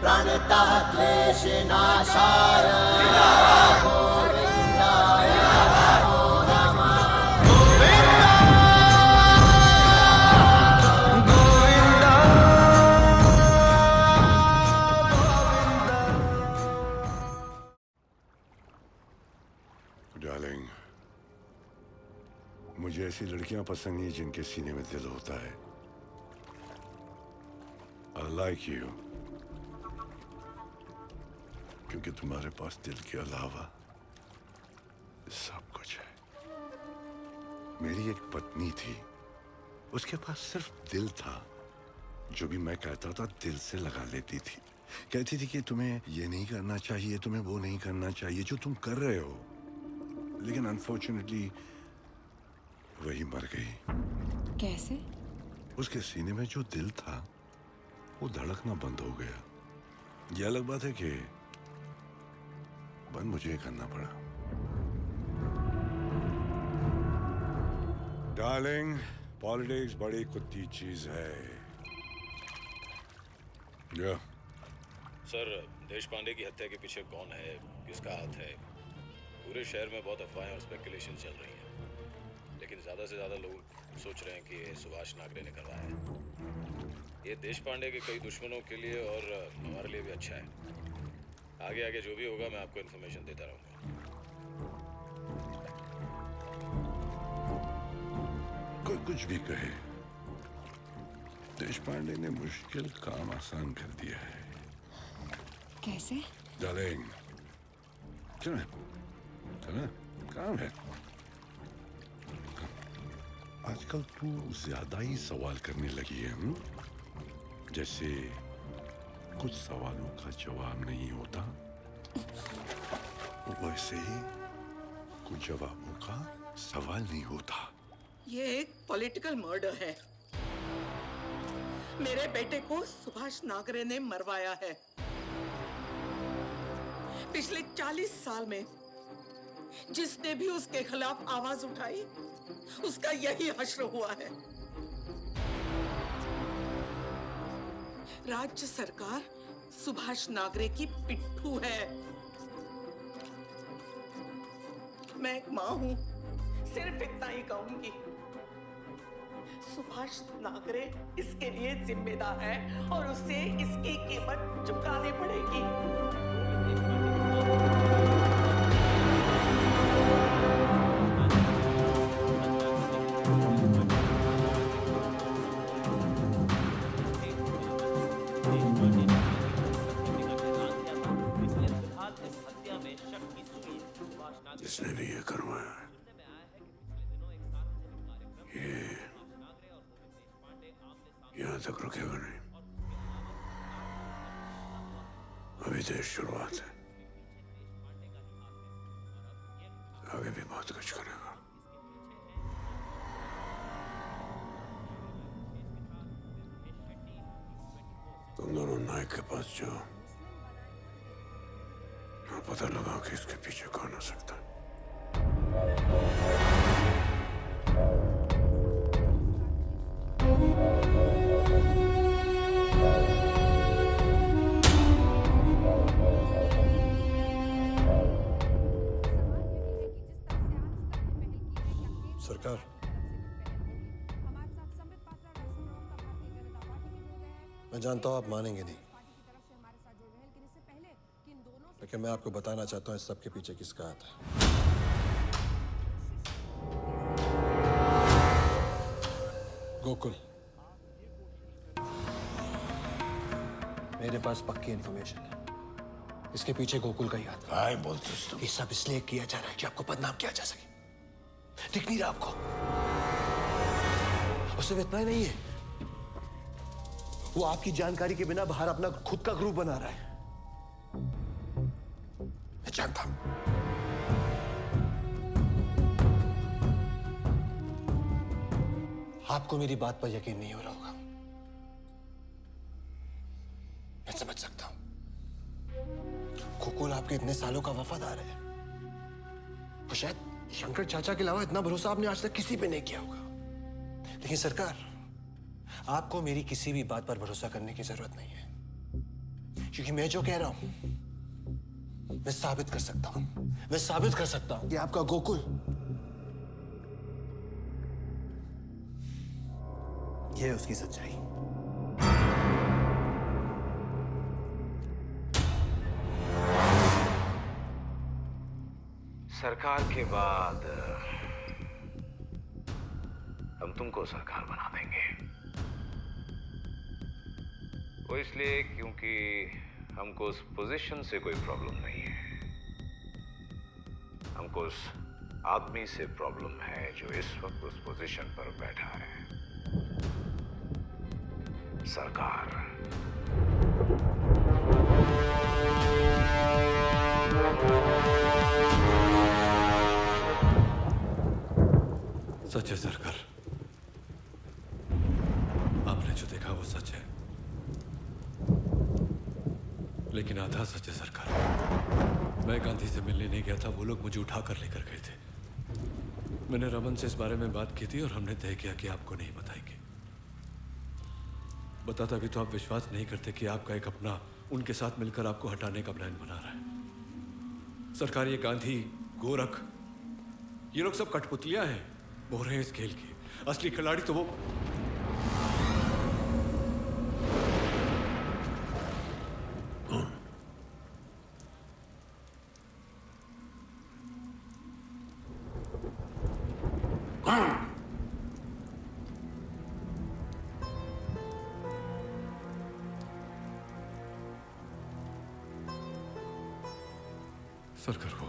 प्रणतः क्लेशनाशाय गोविन्दाय नमो नमः. डार्लिंग, मुझे ऐसी लड़कियां पसंद नहीं जिनके सीने में दिल होता है. I like you. क्योंकि तुम्हारे पास दिल के अलावा सब कुछ है. मेरी एक पत्नी थी, उसके पास सिर्फ दिल था जो भी मैं कहता था दिल से लगा लेती थी। कहती थी कि तुम्हें ये नहीं करना चाहिए, तुम्हें वो नहीं करना चाहिए जो तुम कर रहे हो। लेकिन अनफॉर्चुनेटली वही मर गई। कैसे? उसके सीने में जो दिल था वो धड़कना बंद हो गया। यह अलग बात है कि बंद मुझे करना पड़ा। डार्लिंग, पॉलिटिक्स बड़ी कुत्ती चीज है। या सर, देश पांडे की हत्या के पीछे कौन है, किसका हाथ है? पूरे शहर में बहुत अफवाहें और स्पेकुलेशन चल रही हैं, लेकिन ज्यादा से ज्यादा लोग सोच रहे हैं कि ये सुभाष नागरे ने करवाया है। ये देश पांडे के कई दुश्मनों के लिए और हमारे लिए भी अच्छा है। आगे आगे जो भी होगा मैं आपको इन्फॉर्मेशन देता रहूंगा। कोई कुछ भी कहे, देश पांडे ने मुश्किल काम आसान कर दिया है। कैसे? डार्लिंग, चलो चलो, काम है। आजकल तू ज्यादा ही सवाल करने लगी है। जैसे कुछ सवालों का जवाब नहीं होता, वैसे ही कुछ जवाबों का सवाल नहीं होता। ये एक पॉलिटिकल मर्डर है। मेरे बेटे को सुभाष नागरे ने मरवाया है। पिछले 40 साल में जिसने भी उसके खिलाफ आवाज उठाई, उसका यही हश्र हुआ है। राज्य सरकार सुभाष नागरे की पिट्ठू है। मैं एक मां हूं, सिर्फ इतना ही कहूंगी। सुभाष नागरे इसके लिए जिम्मेदार है और उसे इसकी कीमत चुकानी पड़ेगी। जिसने भी ये करवाया है, ये यहाँ तक रुकेगा नहीं। अभी तो शुरुआत है, आगे भी बहुत कुछ करेगा। तुम दोनों नायक के पास जाओ और पता लगा कि इसके पीछे कौन हो सकता है। सरकार, मैं जानता हूं आप मानेंगे नहीं, लेकिन मैं आपको बताना चाहता हूं इस सब के पीछे किसका हाथ है। गोकुल, मेरे पास पक्की इंफॉर्मेशन है। इसके पीछे गोकुल का ही हाथ है। काय बोलते तुम? ये सब इसलिए किया जा रहा है कि आपको बदनाम किया जा सके। दिख नहीं रहा आपको? और सिर्फ इतना ही नहीं है, वो आपकी जानकारी के बिना बाहर अपना खुद का ग्रुप बना रहा है। मैं जानता हूं। आपको मेरी बात पर यकीन नहीं हो रहा होगा, मैं समझ सकता हूं। गोकुल आपके इतने सालों का वफादार है, और शायद शंकर चाचा के अलावा इतना भरोसा आपने आज तक किसी पे नहीं किया होगा। लेकिन सरकार, आपको मेरी किसी भी बात पर भरोसा करने की जरूरत नहीं है, क्योंकि मैं जो कह रहा हूं मैं साबित कर सकता हूं। मैं साबित कर सकता हूं कि आपका गोकुल ये है उसकी सच्चाई। सरकार के बाद हम तुमको सरकार बना देंगे। वो इसलिए क्योंकि हमको उस पोजीशन से कोई प्रॉब्लम नहीं है, हमको उस आदमी से प्रॉब्लम है जो इस वक्त उस पोजीशन पर बैठा है। सरकार। सच है सरकार, आपने जो देखा वो सच है, लेकिन आधा सच है सरकार। मैं गांधी से मिलने नहीं गया था, वो लोग मुझे उठा कर लेकर गए थे। मैंने रमन से इस बारे में बात की थी और हमने तय किया कि आपको नहीं बताएंगे। बताता भी तो आप विश्वास नहीं करते कि आपका एक अपना उनके साथ मिलकर आपको हटाने का प्लान बना रहा है। सरकार, ये गांधी, गोरख, ये लोग सब कठपुतलियां हैं, मोहरे हैं इस खेल की। असली खिलाड़ी तो वो सरकार, वो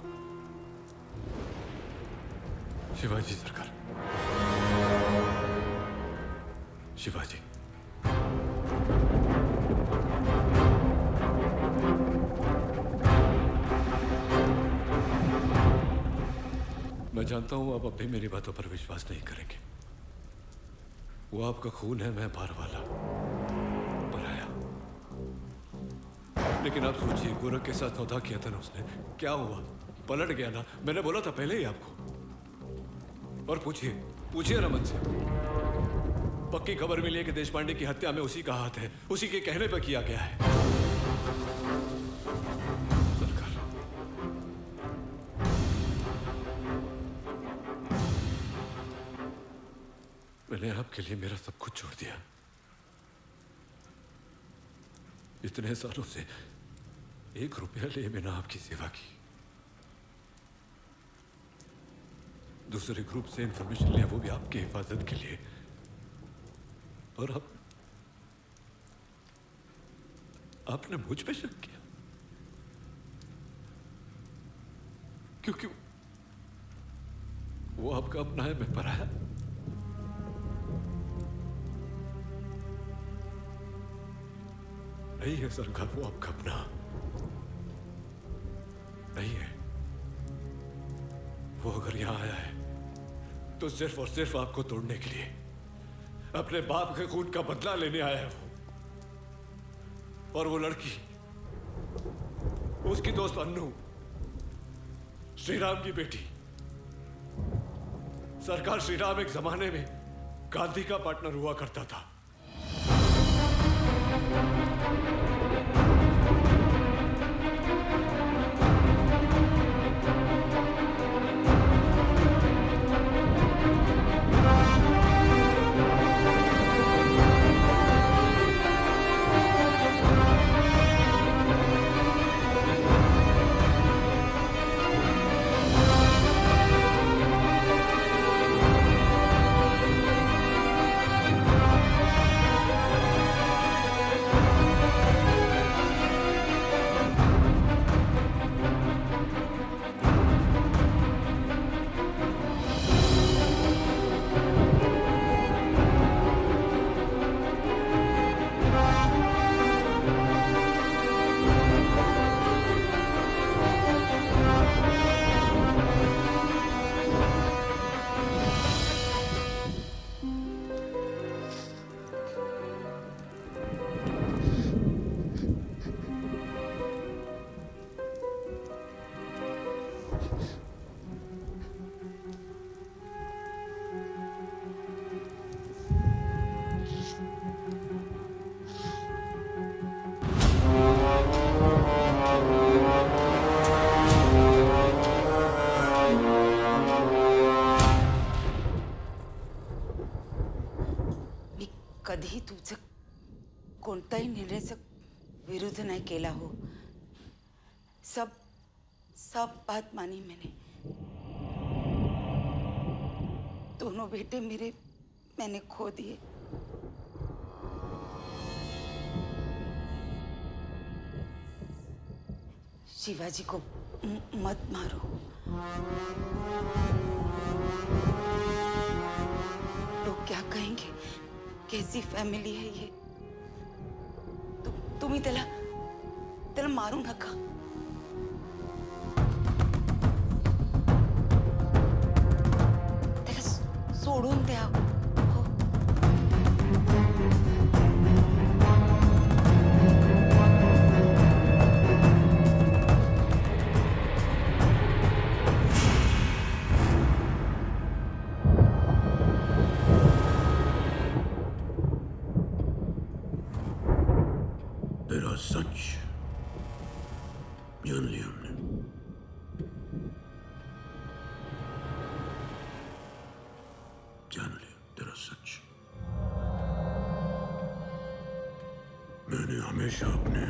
शिवाजी सरकार, शिवाजी। मैं जानता हूं आप अब भी मेरी बातों पर विश्वास नहीं करेंगे। वो आपका खून है, मैं बार वाला पराया। लेकिन आप सोचिए, गोरख के साथ सौदा किया था ना उसने, क्या हुआ? पलट गया ना। मैंने बोला था पहले ही आपको। और पूछिए रमन से। पक्की खबर मिली है कि देशपांडे की हत्या में उसी का हाथ है, उसी के कहने पर किया गया है। सरकार, मैंने आपके लिए मेरा सब कुछ छोड़ दिया। इतने सालों से 1 रुपया लिए बिना आपकी सेवा की। दूसरे ग्रुप से इंफॉर्मेशन लिया, वो भी आपकी हिफाजत के लिए। और आपने मुझ पे शक किया क्योंकि वो आपका अपना है, मैं पराया। नहीं है सरकार, वो आपका अपना नहीं है। वो अगर यहां आया है तो सिर्फ और सिर्फ आपको तोड़ने के लिए, अपने बाप के खून का बदला लेने आया है वो। और वो लड़की, उसकी दोस्त अन्नू, श्रीराम की बेटी। सरकार, श्रीराम एक जमाने में गांधी का पार्टनर हुआ करता था। कधी तुझं कोणताही निर्णयाचा विरोध नाही केला हो। सब बात मानी मैंने। दोनों बेटे मेरे मैंने खो दिए। शिवाजी को मत मारो। लोग क्या कहेंगे? कैसी फैमिली है ये? तुम्ही त्याला त्याला मारू नका. त्याला सोडून द्या. तेरा सच जान लिया हमने. जान लिया तेरा सच. मैंने हमेशा अपने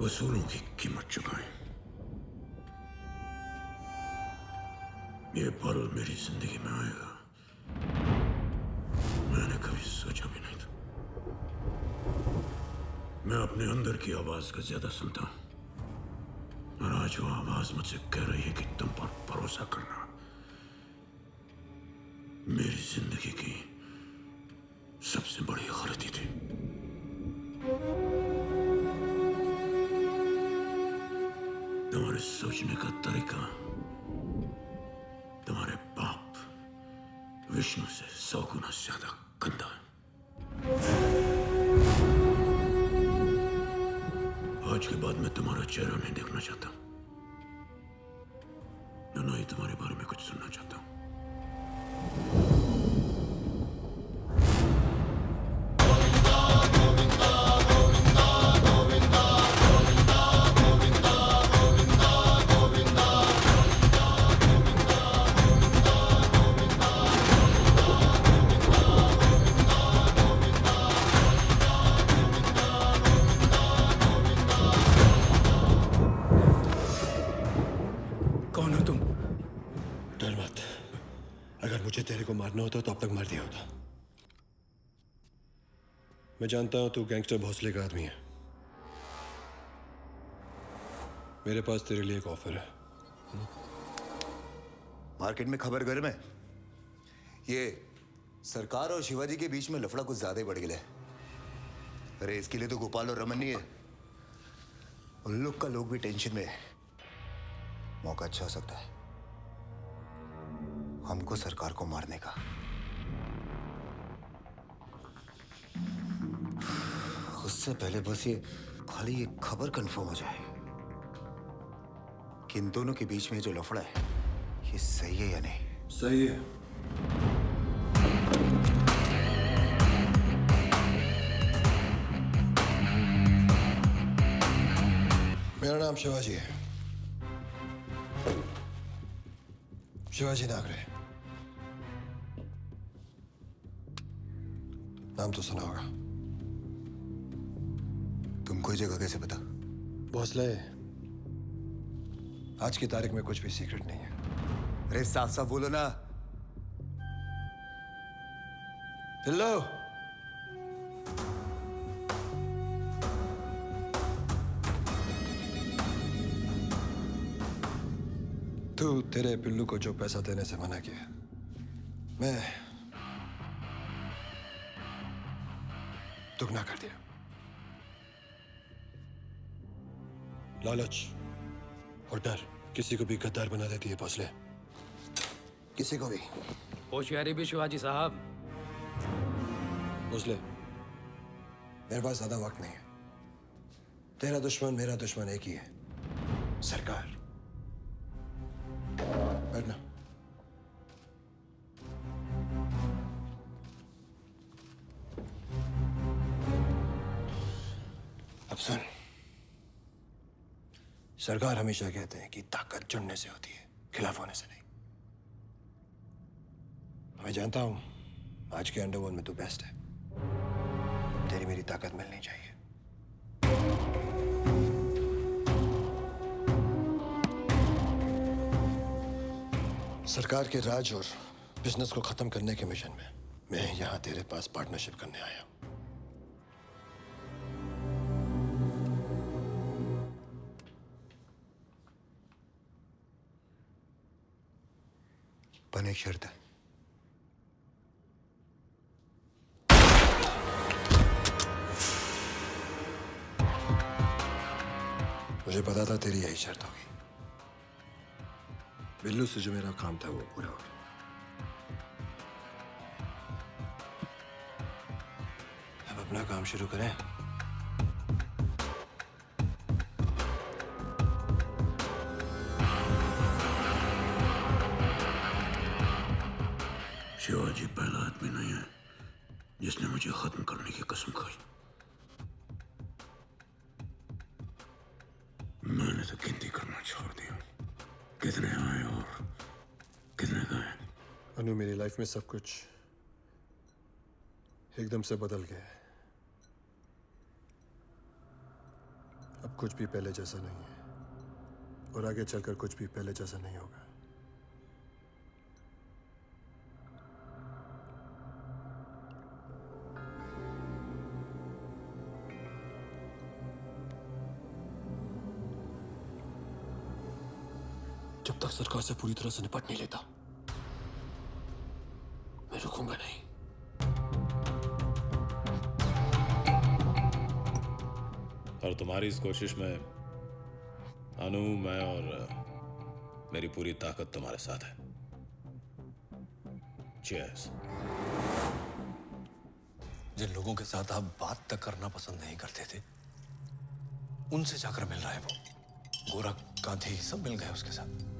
वसूलों की कीमत चुकाई. ये पल मेरी जिंदगी में आएगा मैंने कभी सोचा भी नहीं था. मैं अपने अंदर की आवाज को ज्यादा सुनता हूं और आज वो आवाज मुझसे कह रही है कि तुम पर भरोसा करना मेरी जिंदगी की सबसे बड़ी गलती थी. तुम्हारे सोचने का तरीका तुम्हारे बाप विष्णु से 100 गुना ज्यादा गंदा है. आज के बाद मैं तुम्हारा चेहरा नहीं देखना चाहता. मैं ना ही तुम्हारे बारे में कुछ सुनना चाहता हूं. कौन हो तुम? डर मत. अगर मुझे तेरे को मारना होता तो अब तक मार दिया होता. मैं जानता हूं तू गैंगस्टर भोसले का आदमी है. मेरे पास तेरे लिए एक ऑफर है. मार्केट में खबर गर्म है. ये सरकार और शिवाजी के बीच में लफड़ा कुछ ज्यादा ही बढ़ गया है. अरे इसके लिए तो गोपाल और रमन नहीं है. उन लोग का लोग भी टेंशन में है. मौका अच्छा हो सकता है हमको सरकार को मारने का. उससे पहले बस ये खाली ये खबर कंफर्म हो जाए कि इन दोनों के बीच में जो लफड़ा है ये सही है या नहीं. सही है. मेरा नाम शिवाजी है. शिवाजी नागरे. नाम तो सुना होगा. तुमको ये जगह कैसे पता? भोसले, आज की तारीख में कुछ भी सीक्रेट नहीं है. अरे साफ साफ बोलो ना. हेलो. तू तेरे पिल्लू को जो पैसा देने से मना किया, मैं दुगना कर दिया. लालच और डर किसी को भी गद्दार बना देती है भोसले. किसी को भी. होशियारी भी शिवाजी साहब. भोसले, मेरे पास ज्यादा वक्त नहीं है. तेरा दुश्मन मेरा दुश्मन एक ही है, सरकार. बैठना. अब सुन. सरकार हमेशा कहते हैं कि ताकत जुड़ने से होती है, खिलाफ होने से नहीं. मैं जानता हूं आज के अंडरवर्ल्ड में तू बेस्ट है. तेरी मेरी ताकत मिलनी चाहिए. सरकार के राज और बिजनेस को खत्म करने के मिशन में मैं यहां तेरे पास पार्टनरशिप करने आया हूं. पर एक शर्त है. मुझे पता था तेरी यही शर्त होगी। बिल्लू से जो मेरा काम था वो पूरा हो गया। अब अपना काम शुरू करें। शिवाजी पहला आदमी नहीं है जिसने मुझे खत्म करने की कसम खाई। मैंने तो गिनती करना छोड़ दिया, कितने आए और कितने गए। अनु, मेरी लाइफ में सब कुछ एकदम से बदल गया है। अब कुछ भी पहले जैसा नहीं है और आगे चलकर कुछ भी पहले जैसा नहीं होगा। जब तक सरकार से पूरी तरह से निपट नहीं लेता मैं रुकूंगा नहीं। और तुम्हारी इस कोशिश में अनु, मैं और मेरी पूरी ताकत तुम्हारे साथ है। चीयर्स। जिन लोगों के साथ आप बात तक करना पसंद नहीं करते थे उनसे जाकर मिल रहा है वो। गोरा, गांधी सब मिल गए उसके साथ।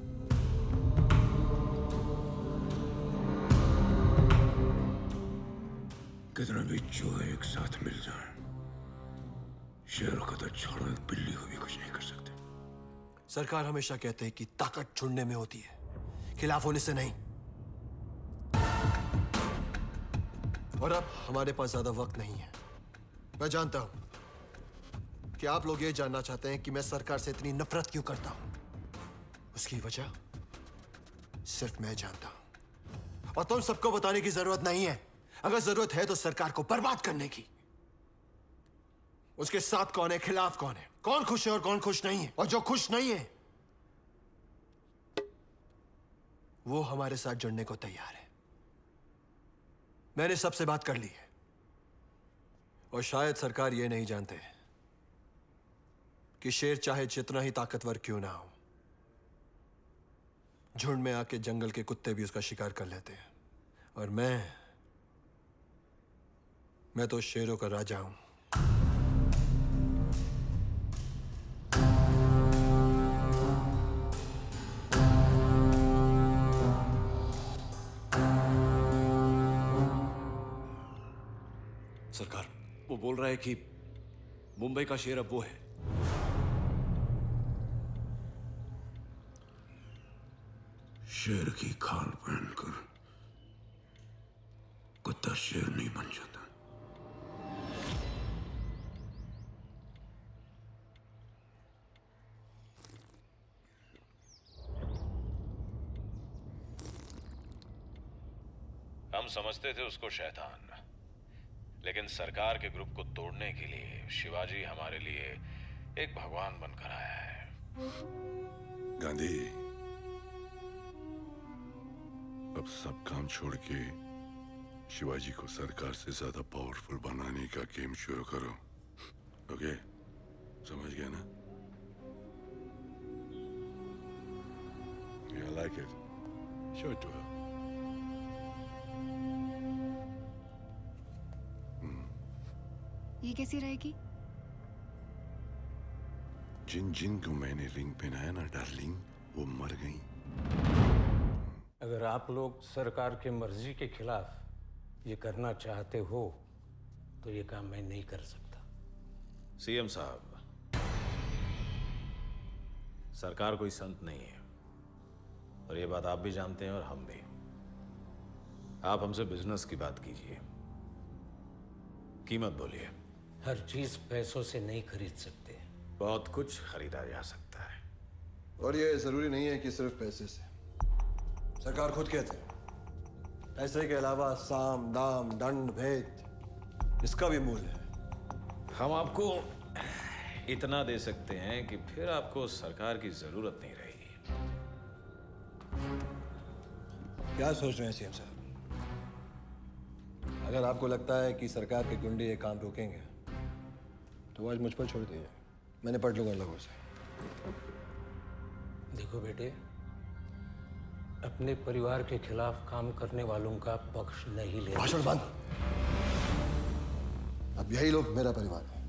कितना भी चूहे एक साथ मिल जाए, शेरों का तो छोड़ो, एक बिल्ली को भी कुछ नहीं कर सकते। सरकार हमेशा कहते हैं कि ताकत चुनने में होती है, खिलाफ होने से नहीं। और अब हमारे पास ज्यादा वक्त नहीं है। मैं जानता हूं कि आप लोग ये जानना चाहते हैं कि मैं सरकार से इतनी नफरत क्यों करता हूं। उसकी वजह सिर्फ मैं जानता हूं और तुम सबको बताने की जरूरत नहीं है। अगर जरूरत है तो सरकार को बर्बाद करने की। उसके साथ कौन है, खिलाफ कौन है, कौन खुश है और कौन खुश नहीं है। और जो खुश नहीं है वो हमारे साथ जुड़ने को तैयार है। मैंने सबसे बात कर ली है और शायद सरकार ये नहीं जानते कि शेर चाहे जितना ही ताकतवर क्यों ना हो, झुंड में आके जंगल के कुत्ते भी उसका शिकार कर लेते हैं। और मैं तो शेरों का राजा हूं। सरकार, वो बोल रहा है कि मुंबई का शेर अब वो है। शेर की खाल पहनकर कुत्ता शेर नहीं बन जाता। हम समझते थे उसको शैतान, लेकिन सरकार के ग्रुप को तोड़ने के लिए शिवाजी हमारे लिए एक भगवान बनकर आया है। गांधी, अब सब काम छोड़ के शिवाजी को सरकार से ज्यादा पावरफुल बनाने का गेम शुरू करो। ओके, समझ गया ना? I like it. Show it to her. ये कैसी रहेगी? जिन जिन को मैंने रिंग पहनाया ना डार्लिंग, वो मर गई। अगर आप लोग सरकार की मर्जी के खिलाफ ये करना चाहते हो तो ये काम मैं नहीं कर सकता। सीएम साहब, सरकार कोई संत नहीं है और ये बात आप भी जानते हैं और हम भी। आप हमसे बिजनेस की बात कीजिए, कीमत बोलिए। हर चीज पैसों से नहीं खरीद सकते। बहुत कुछ खरीदा जा सकता है। और ये जरूरी नहीं है कि सिर्फ पैसे से। सरकार खुद कहते हैं पैसे के अलावा साम, दाम, दंड, भेद, इसका भी मूल्य है। हम आपको इतना दे सकते हैं कि फिर आपको सरकार की जरूरत नहीं रहेगी। क्या सोच रहे हैं सीएम साहब? अगर आपको लगता है कि सरकार के गुंडे ये काम रोकेंगे तो आज मुझ पर छोड़ दीजिए, मैं निपट लूंगा लोगों से। देखो बेटे, अपने परिवार के खिलाफ काम करने वालों का पक्ष नहीं लेना। भाषण बंद। अब यही लोग मेरा परिवार है।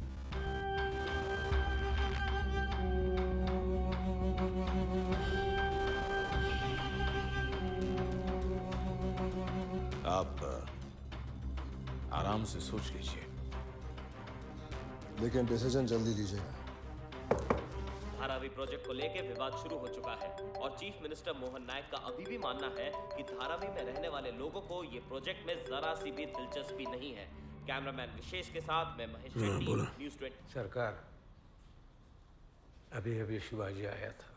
आप आराम से सोच लीजिए, लेकिन डिसीजन जल्दी लीजिएगा। धारावी प्रोजेक्ट को लेकर विवाद शुरू हो चुका है और चीफ मिनिस्टर मोहन नायक का अभी भी मानना है कि धारावी में रहने वाले लोगों को ये प्रोजेक्ट में जरा सी भी दिलचस्पी नहीं है। कैमरामैन विशेष के साथ मैं महेश शेट्टी, न्यूज़ 20। सरकार, अभी अभी शिवाजी आया था।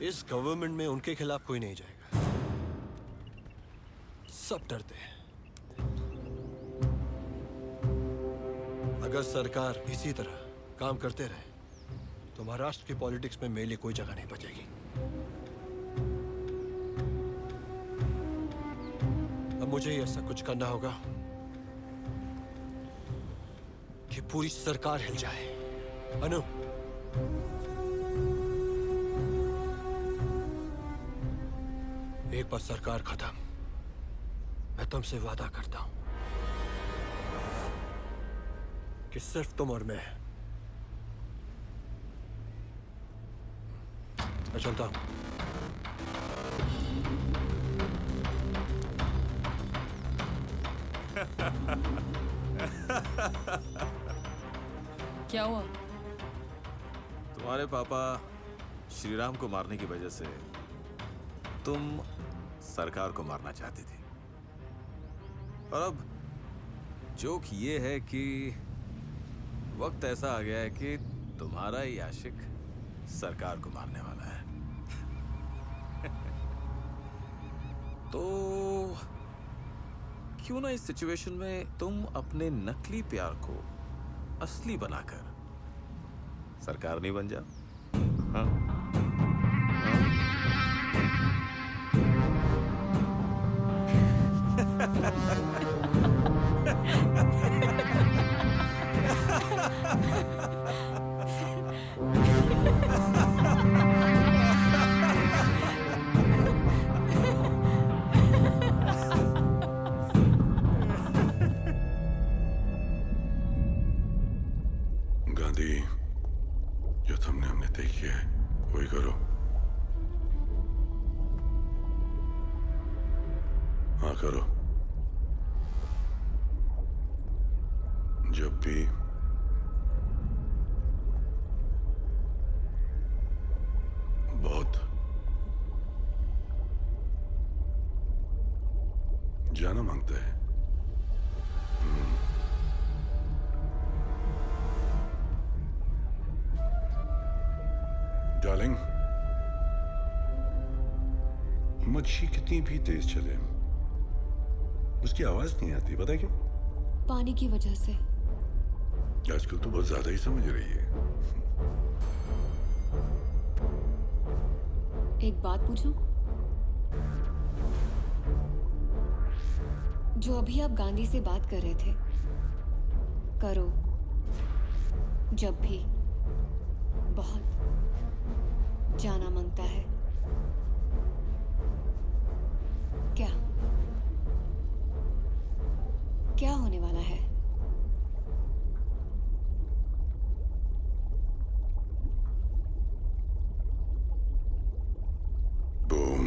इस गवर्नमेंट में उनके खिलाफ कोई नहीं जाएगा। सब डरते हैं। अगर सरकार इसी तरह काम करते रहे तो महाराष्ट्र की पॉलिटिक्स में मेरे लिए कोई जगह नहीं बचेगी। अब मुझे ही ऐसा कुछ करना होगा कि पूरी सरकार हिल जाए। अनु, एक बार सरकार खत्म, मैं तुमसे वादा करता हूं कि सिर्फ तुम और मैं चलता हूं। क्या हुआ? तुम्हारे पापा श्री राम को मारने की वजह से तुम सरकार को मारना चाहती थी, और अब जोक ये है कि वक्त ऐसा आ गया है कि तुम्हारा ही आशिक सरकार को मारने वाला है। तो क्यों ना इस सिचुएशन में तुम अपने नकली प्यार को असली बनाकर सरकार नहीं बन जाओ? हाँ? गांधी, जो तुमने हमने तय किया है वही करो। हाँ करो। जब भी बहुत जाना मांगता है। डार्लिंग, मच्छी कितनी भी तेज चले उसकी आवाज नहीं आती, पता है क्यों? पानी की वजह से। आजकल तो बहुत ज्यादा ही समझ रही है। एक बात पूछूं? जो अभी आप गांधी से बात कर रहे थे, करो जब भी बहुत जाना मांगता है, क्या क्या होने वाला है? बूम।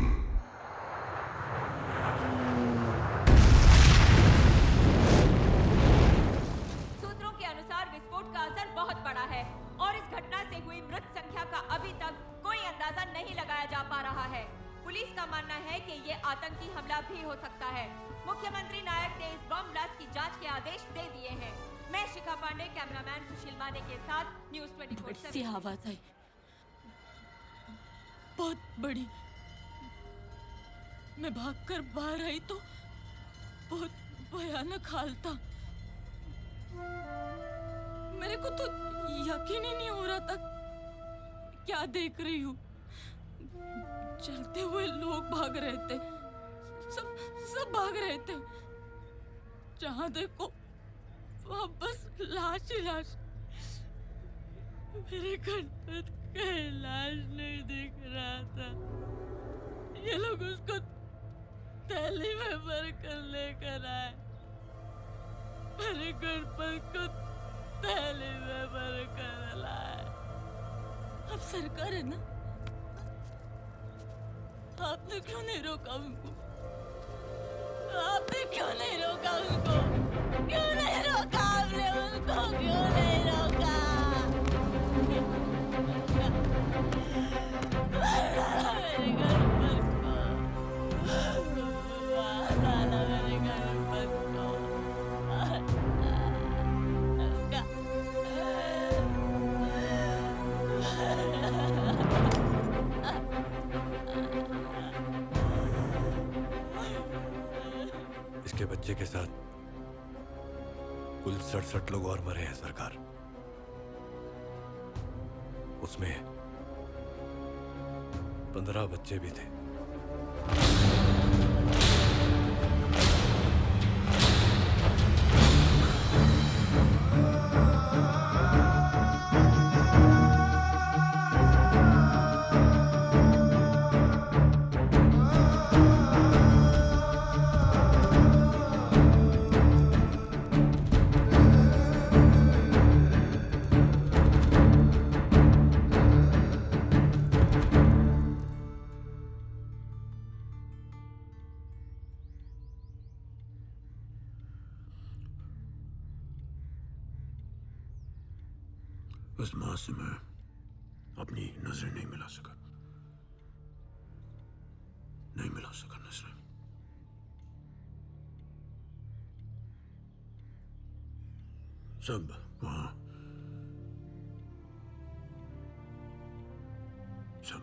सूत्रों के अनुसार विस्फोट का असर बहुत बड़ा है और इस घटना से हुई मृत संख्या का अभी तक कोई अंदाजा नहीं लगाया जा पा रहा है। पुलिस का मानना है कि ये आतंकी हमला भी हो सकता है। मुख्यमंत्री नायक ने इस बम ब्लास्ट की जांच के आदेश दे दिए हैं। मैं शिखा पांडे, कैमरामैन सुशील माने के साथ न्यूज़ 24/7। सी आवाज आई, बहुत बड़ी। मैं भागकर बाहर आई तो बहुत भयानक हाल था। मेरे को तो यकीन ही नहीं हो रहा था क्या देख रही हूँ। चलते हुए लोग भाग रहे थे, सब भाग रहे थे। जहां देखो वहां बस लाश ही लाश। मेरे गणपत कहीं लाश नहीं दिख रहा था। ये लोग उसको थैली में भर कर लेकर आए। मेरे गणपत को थैली में भर कर लाए। अब सरकार है ना, आपने क्यों नहीं रोका उनको? आपने क्यों नहीं रोका उनको? क्यों नहीं रोका आपने उनको? क्यों नहीं रोका? मेरे घर पर को मारना मेरे घर पर को। इसके बच्चे के साथ कुल 67 लोग और मरे हैं सरकार। उसमें 15 बच्चे भी थे। उस मां से मैं अपनी नजरें नहीं मिला सका। नहीं मिला सका नजरें। सब वहां सब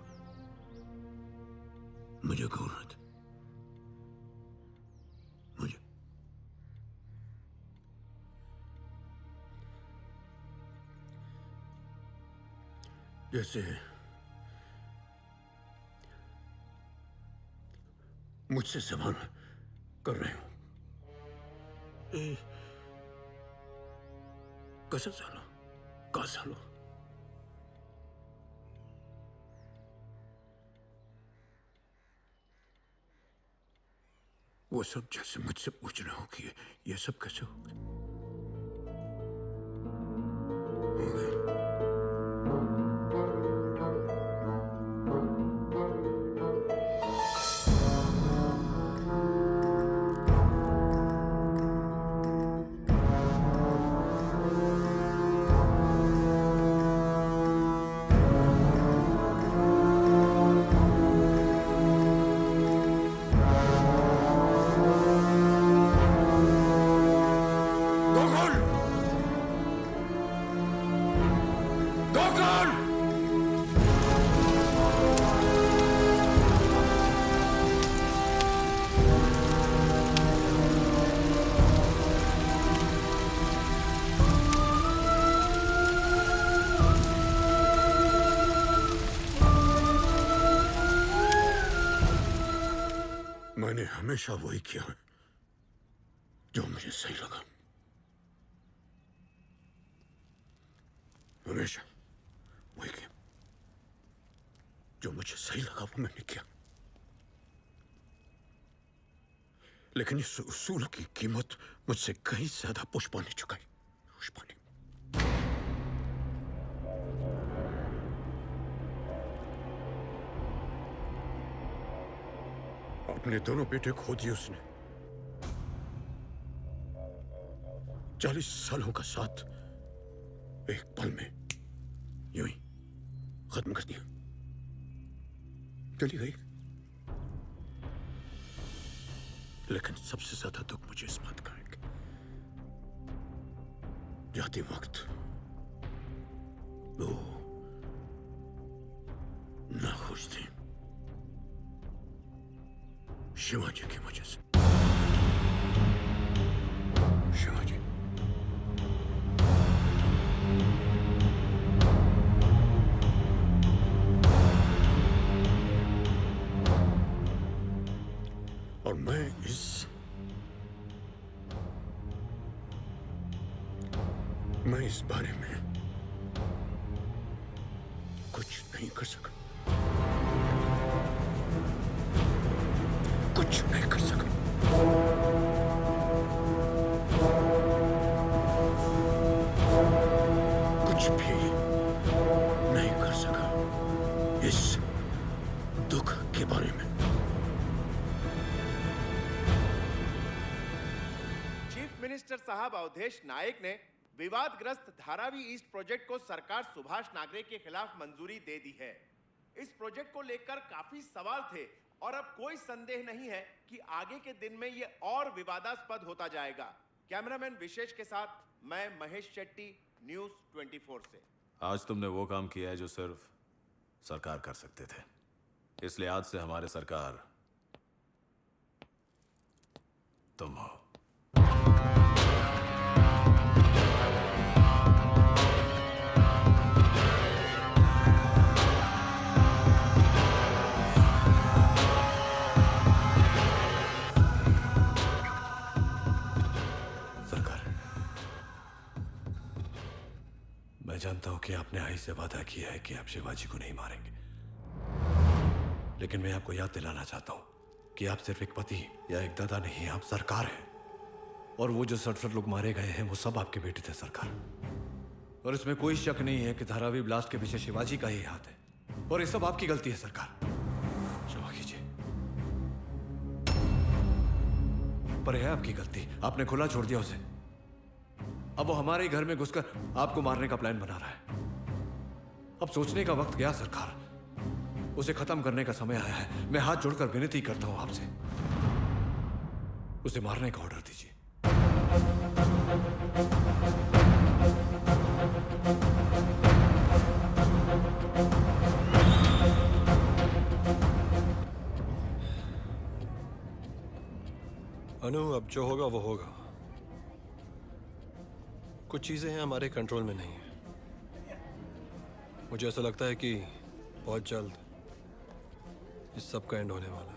मुझे घूर रहे थे। मुझे जैसे मुझसे सवाल कर रहे हो। कसं झालं? का झालं? वो सब जैसे मुझसे पूछ रहे हो कि ये सब कैसे हो गए? मैंने हमेशा वही किया है जो मुझे सही लगा। हमेशा वही किया जो मुझे सही लगा, वो मैंने किया। लेकिन इस उसूल की कीमत मुझसे कहीं ज्यादा पुष्पा ने चुकाई। पुष्पा ने अपने दोनों बेटे खो दिए उसने। 40 सालों का साथ एक पल में यूं ही खत्म कर दिया। चली गई। लेकिन सबसे ज्यादा दुख मुझे इस बात का है कि जाते वक्त वो नाखुश थी शिवाजी की वजह से। शिवाजी और मैं इस मैं इस बारे में कुछ नहीं कर सका। कुछ नहीं कर सका। कुछ भी नहीं कर सका इस दुख के बारे में। चीफ मिनिस्टर साहब अवधेश नायक ने विवादग्रस्त धारावी ईस्ट प्रोजेक्ट को सरकार सुभाष नागरे के खिलाफ मंजूरी दे दी है। इस प्रोजेक्ट को लेकर काफी सवाल थे और अब कोई संदेह नहीं है कि आगे के दिन में यह और विवादास्पद होता जाएगा। कैमरामैन विशेष के साथ मैं महेश शेट्टी, न्यूज़ 24 से। आज तुमने वो काम किया है जो सिर्फ सरकार कर सकते थे, इसलिए आज से हमारे सरकार तुम हो। मैं जानता हूं कि आपने आई से वादा किया है कि आप शिवाजी को नहीं मारेंगे, लेकिन मैं आपको याद दिलाना चाहता हूं कि आप सिर्फ एक पति या एक दादा नहीं, आप सरकार हैं। और वो जो 67 लोग मारे गए हैं वो सब आपके बेटे थे सरकार। और इसमें कोई शक नहीं है कि धारावी ब्लास्ट के पीछे शिवाजी का ही हाथ है और ये सब आपकी गलती है सरकार। क्षमा कीजिए, पर है आपकी गलती, आपने खुला छोड़ दिया उसे। अब वो हमारे घर में घुसकर आपको मारने का प्लान बना रहा है। अब सोचने का वक्त गया सरकार, उसे खत्म करने का समय आया है। मैं हाथ जोड़कर विनती करता हूं आपसे, उसे मारने का ऑर्डर दीजिए। अनु, अब जो होगा वो होगा। कुछ चीजें हैं हमारे कंट्रोल में नहीं है। मुझे ऐसा लगता है कि बहुत जल्द इस सब का एंड होने वाला है।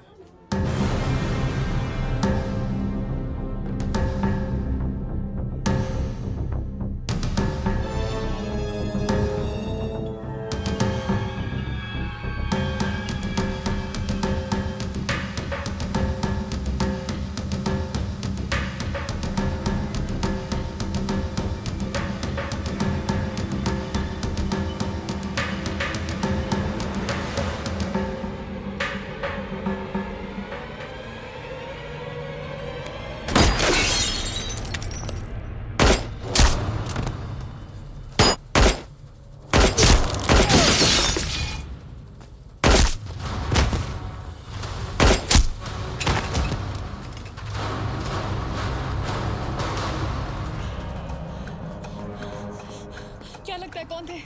कौन थे?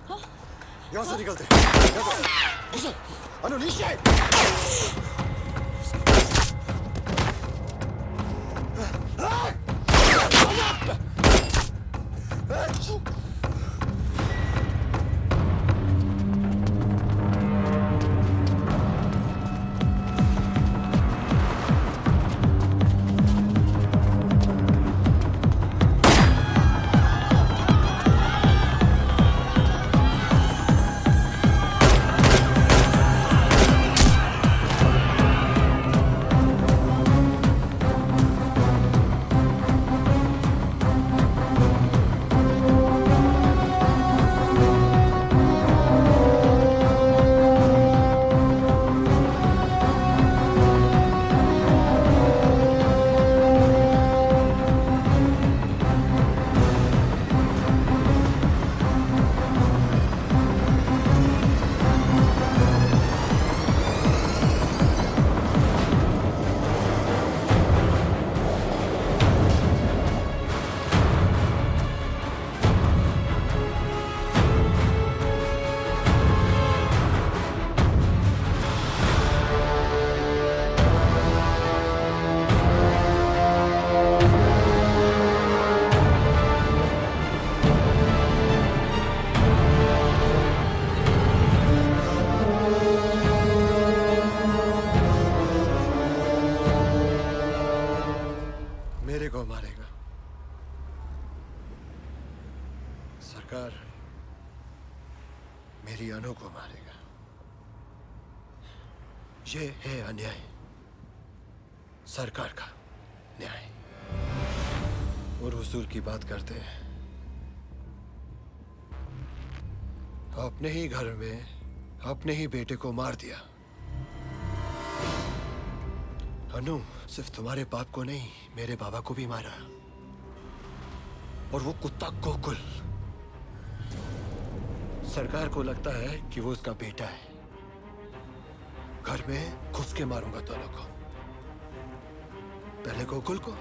हाँ? यहाँ से निकलते। अनु नीचे। सरकार मेरी अनु को मारेगा, ये है अन्याय, सरकार का न्याय। और हुजूर की बात करते हैं, अपने ही घर में अपने ही बेटे को मार दिया। अनु सिर्फ तुम्हारे बाप को नहीं, मेरे बाबा को भी मारा। और वो कुत्ता गोकुल, सरकार को लगता है कि वो उसका बेटा है। घर में घुस के मारूंगा दोनों को, पहले गोकुल को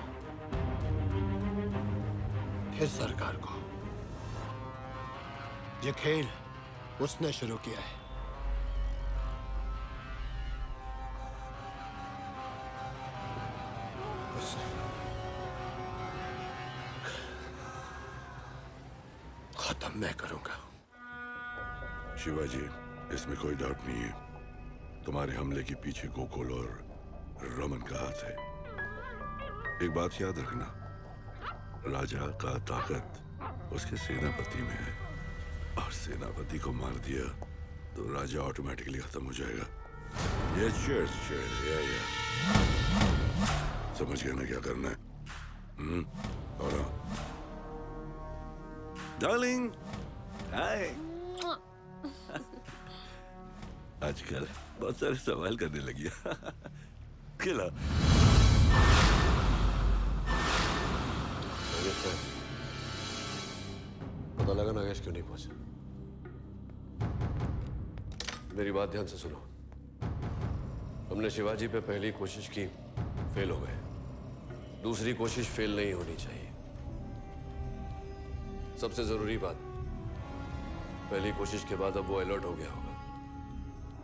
फिर सरकार को। ये खेल उसने शुरू किया है। खत्म मैं करूंगा। शिवाजी, इसमें कोई डाउट नहीं है, तुम्हारे हमले के पीछे गोकुल और रमन का हाथ है। एक बात याद रखना, राजा का ताकत उसके सेनापति में है, और सेनापति को मार दिया तो राजा ऑटोमेटिकली खत्म हो जाएगा। ये समझ गया ना क्या करना है? और डार्लिंग, हाय। आजकल बहुत सारे सवाल करने लगी खिला। पता लगा नागेश क्यों नहीं पहुंचा? मेरी बात ध्यान से सुनो। हमने शिवाजी पे पहली कोशिश की, फेल हो गए। दूसरी कोशिश फेल नहीं होनी चाहिए। सबसे जरूरी बात, पहली कोशिश के बाद अब वो अलर्ट हो गया होगा,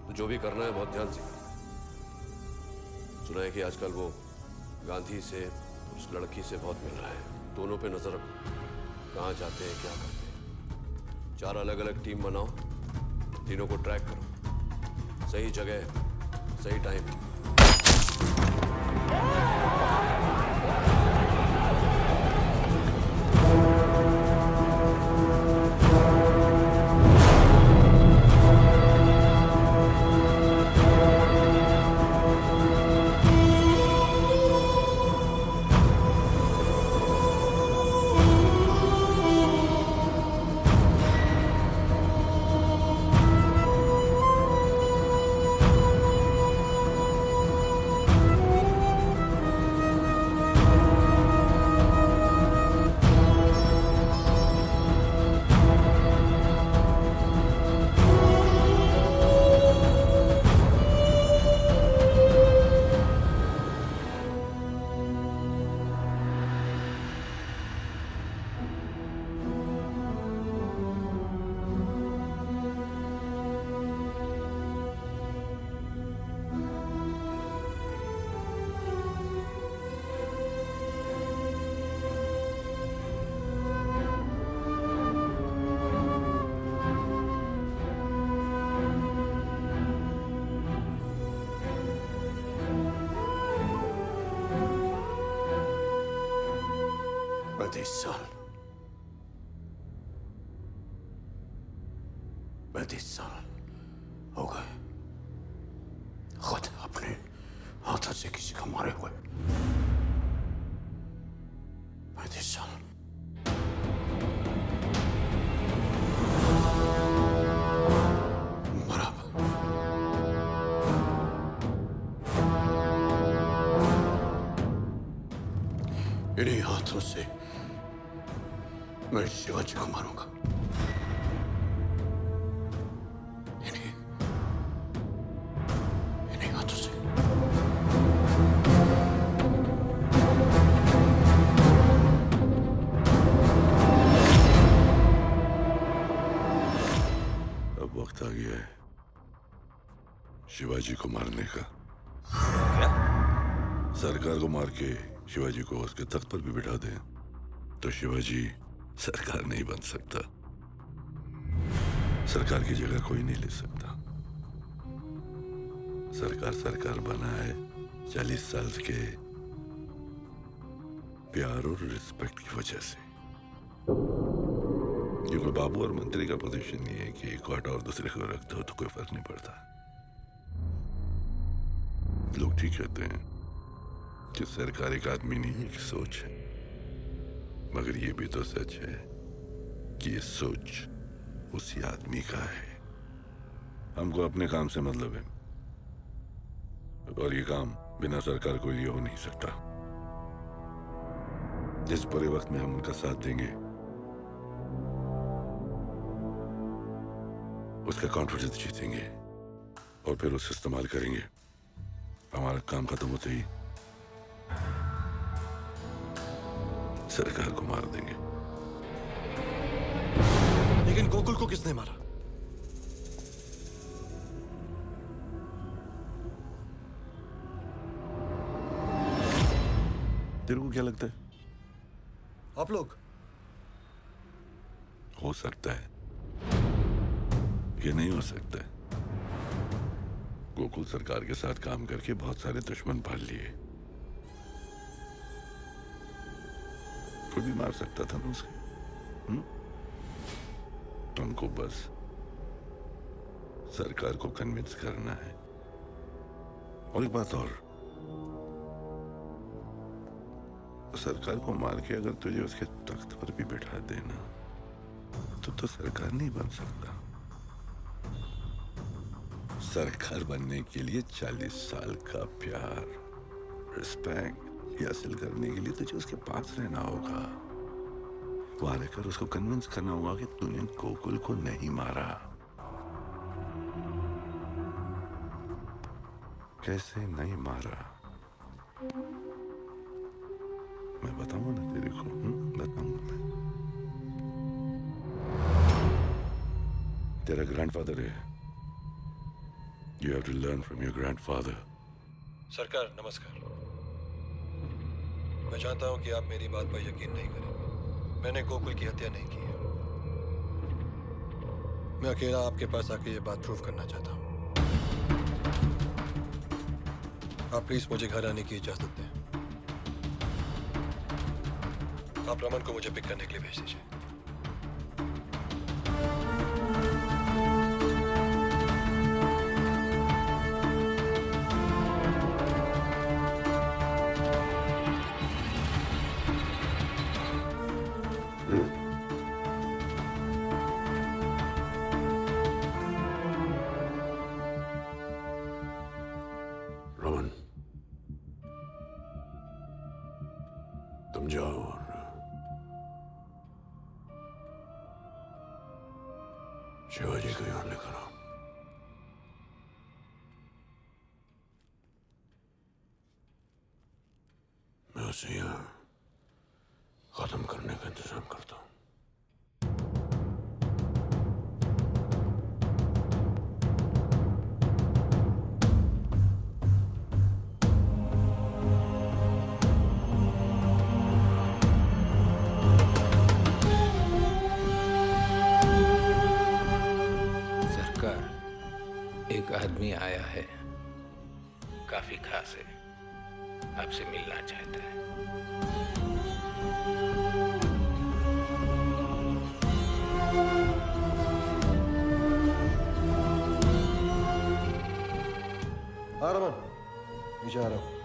तो जो भी करना है बहुत ध्यान से करना। सुना है कि आजकल वो गांधी से, उस लड़की से बहुत मिल रहा है। दोनों पे नजर रखो, कहाँ जाते हैं, क्या करते हैं। 4 अलग अलग टीम बनाओ, तीनों को ट्रैक करो, सही जगह, सही टाइम। पैंतीस साल हो गए खुद अपने हाथों से किसी को मारे हुए। 35 साल। बराबर। इन्हीं हाथों से मैं शिवाजी को मारूंगा। इन्हीं हाथों से। अब वक्त आ गया है शिवाजी को मारने का। क्या? सरकार को मार के शिवाजी को उसके तख्त पर भी बिठा दें तो शिवाजी सरकार नहीं बन सकता। सरकार की जगह कोई नहीं ले सकता। सरकार बना है 40 साल के प्यार और रिस्पेक्ट की वजह से। ये कोई बाबू और मंत्री का पोजीशन नहीं है कि एक को हटाओ और दूसरे को रख दो तो कोई फर्क नहीं पड़ता। लोग ठीक कहते हैं कि सरकार एक आदमी नहीं एक सोच है, मगर ये भी तो सच है कि ये सोच उसी आदमी का है। हमको अपने काम से मतलब है और ये काम बिना सरकार को लिए हो नहीं सकता। जिस बुरे वक्त में हम उनका साथ देंगे उसका कॉन्फिडेंस जीतेंगे और फिर उसे इस्तेमाल करेंगे। हमारा काम खत्म होते ही सरकार को मार देंगे। लेकिन गोकुल को किसने मारा? तेरे को क्या लगता है? आप लोग? हो सकता है, ये नहीं हो सकता है। गोकुल सरकार के साथ काम करके बहुत सारे दुश्मन पाल लिए। खुद भी मार सकता था ना उसे। तुमको बस सरकार को कन्विंस करना है। और एक बात और, सरकार को मार के अगर तुझे उसके तख्त पर भी बिठा देना तो सरकार नहीं बन सकता। सरकार बनने के लिए 40 साल का प्यार, रिस्पेक्ट हासिल करने के लिए तुझे उसके पास रहना होगा। वहां रहकर उसको कन्विंस करना होगा कि तूने गोकुल को नहीं मारा। कैसे नहीं मारा मैं बताऊंगा ना तेरे को। बताऊंगा मैं। तेरा ग्रैंडफादर है। You have to learn from your grandfather. सरकार नमस्कार। मैं जानता हूं कि आप मेरी बात पर यकीन नहीं करेंगे। मैंने गोकुल की हत्या नहीं की है। मैं अकेला आपके पास आके ये बात प्रूव करना चाहता हूं। आप प्लीज मुझे घर आने की इजाजत दें। आप रमन को मुझे पिक करने के लिए भेज दीजिए। रमन, तुम जाओ और शिवाजी को यहां लेकर आओ। मैं उसे यहां खत्म करने का इंतजाम करता हूं। एक आदमी आया है, काफी खास है, आपसे मिलना चाहता है। हाँ रमन, नीचे आ रहा हूँ।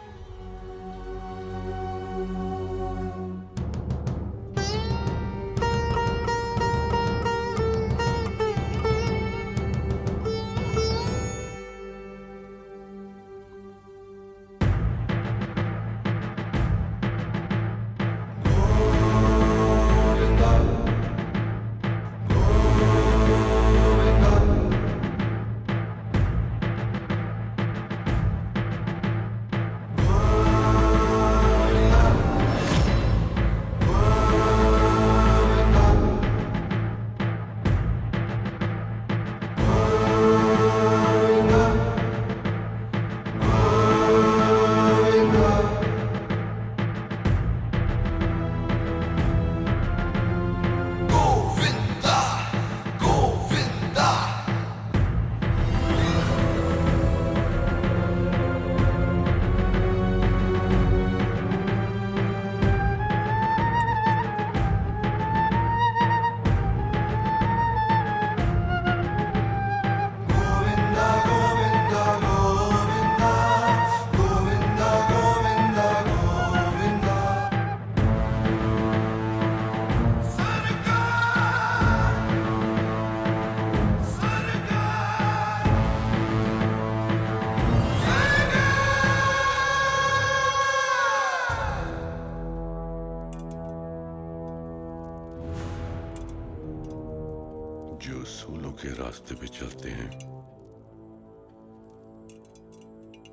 के रास्ते पे चलते हैं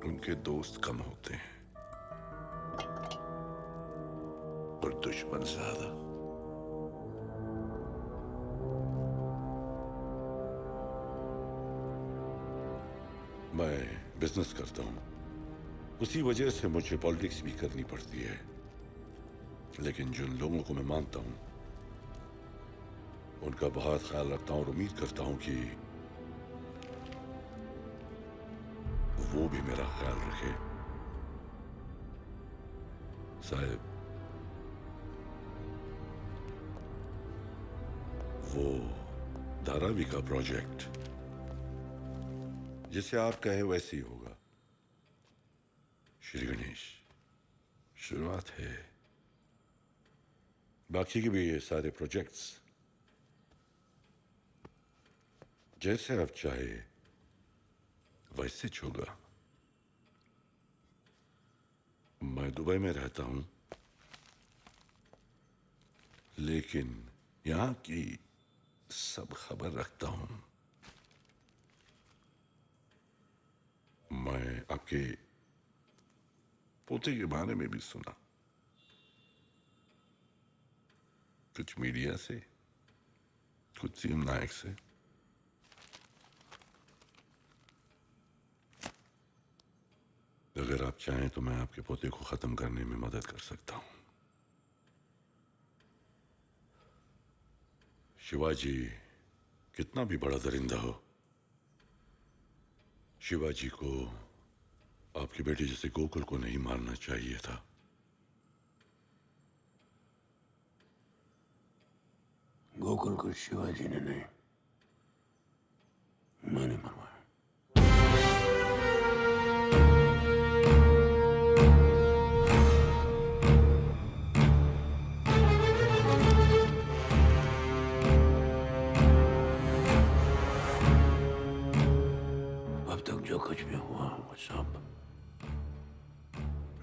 उनके दोस्त कम होते हैं और दुश्मन ज्यादा। मैं बिजनेस करता हूं, उसी वजह से मुझे पॉलिटिक्स भी करनी पड़ती है, लेकिन जिन लोगों को मैं मानता हूं उनका बहुत ख्याल रखता हूं और उम्मीद करता हूं कि वो भी मेरा ख्याल रखे। साहब, वो धारावी का प्रोजेक्ट जिसे आप कहे वैसे ही होगा। श्री गणेश, शुरुआत है, बाकी के भी ये सारे प्रोजेक्ट्स जैसे आप चाहे वैसे होगा। मैं दुबई में रहता हूं, लेकिन यहां की सब खबर रखता हूं। मैं आपके पोते के बारे में भी सुना, कुछ मीडिया से, कुछ सीएम नायक से। अगर आप चाहें तो मैं आपके पोते को खत्म करने में मदद कर सकता हूं। शिवाजी कितना भी बड़ा दरिंदा हो, शिवाजी को आपकी बेटी जैसे गोकुल को नहीं मारना चाहिए था। गोकुल को शिवाजी ने नहीं, मैंने मरवाया। अब तक जो कुछ भी हुआ वो सब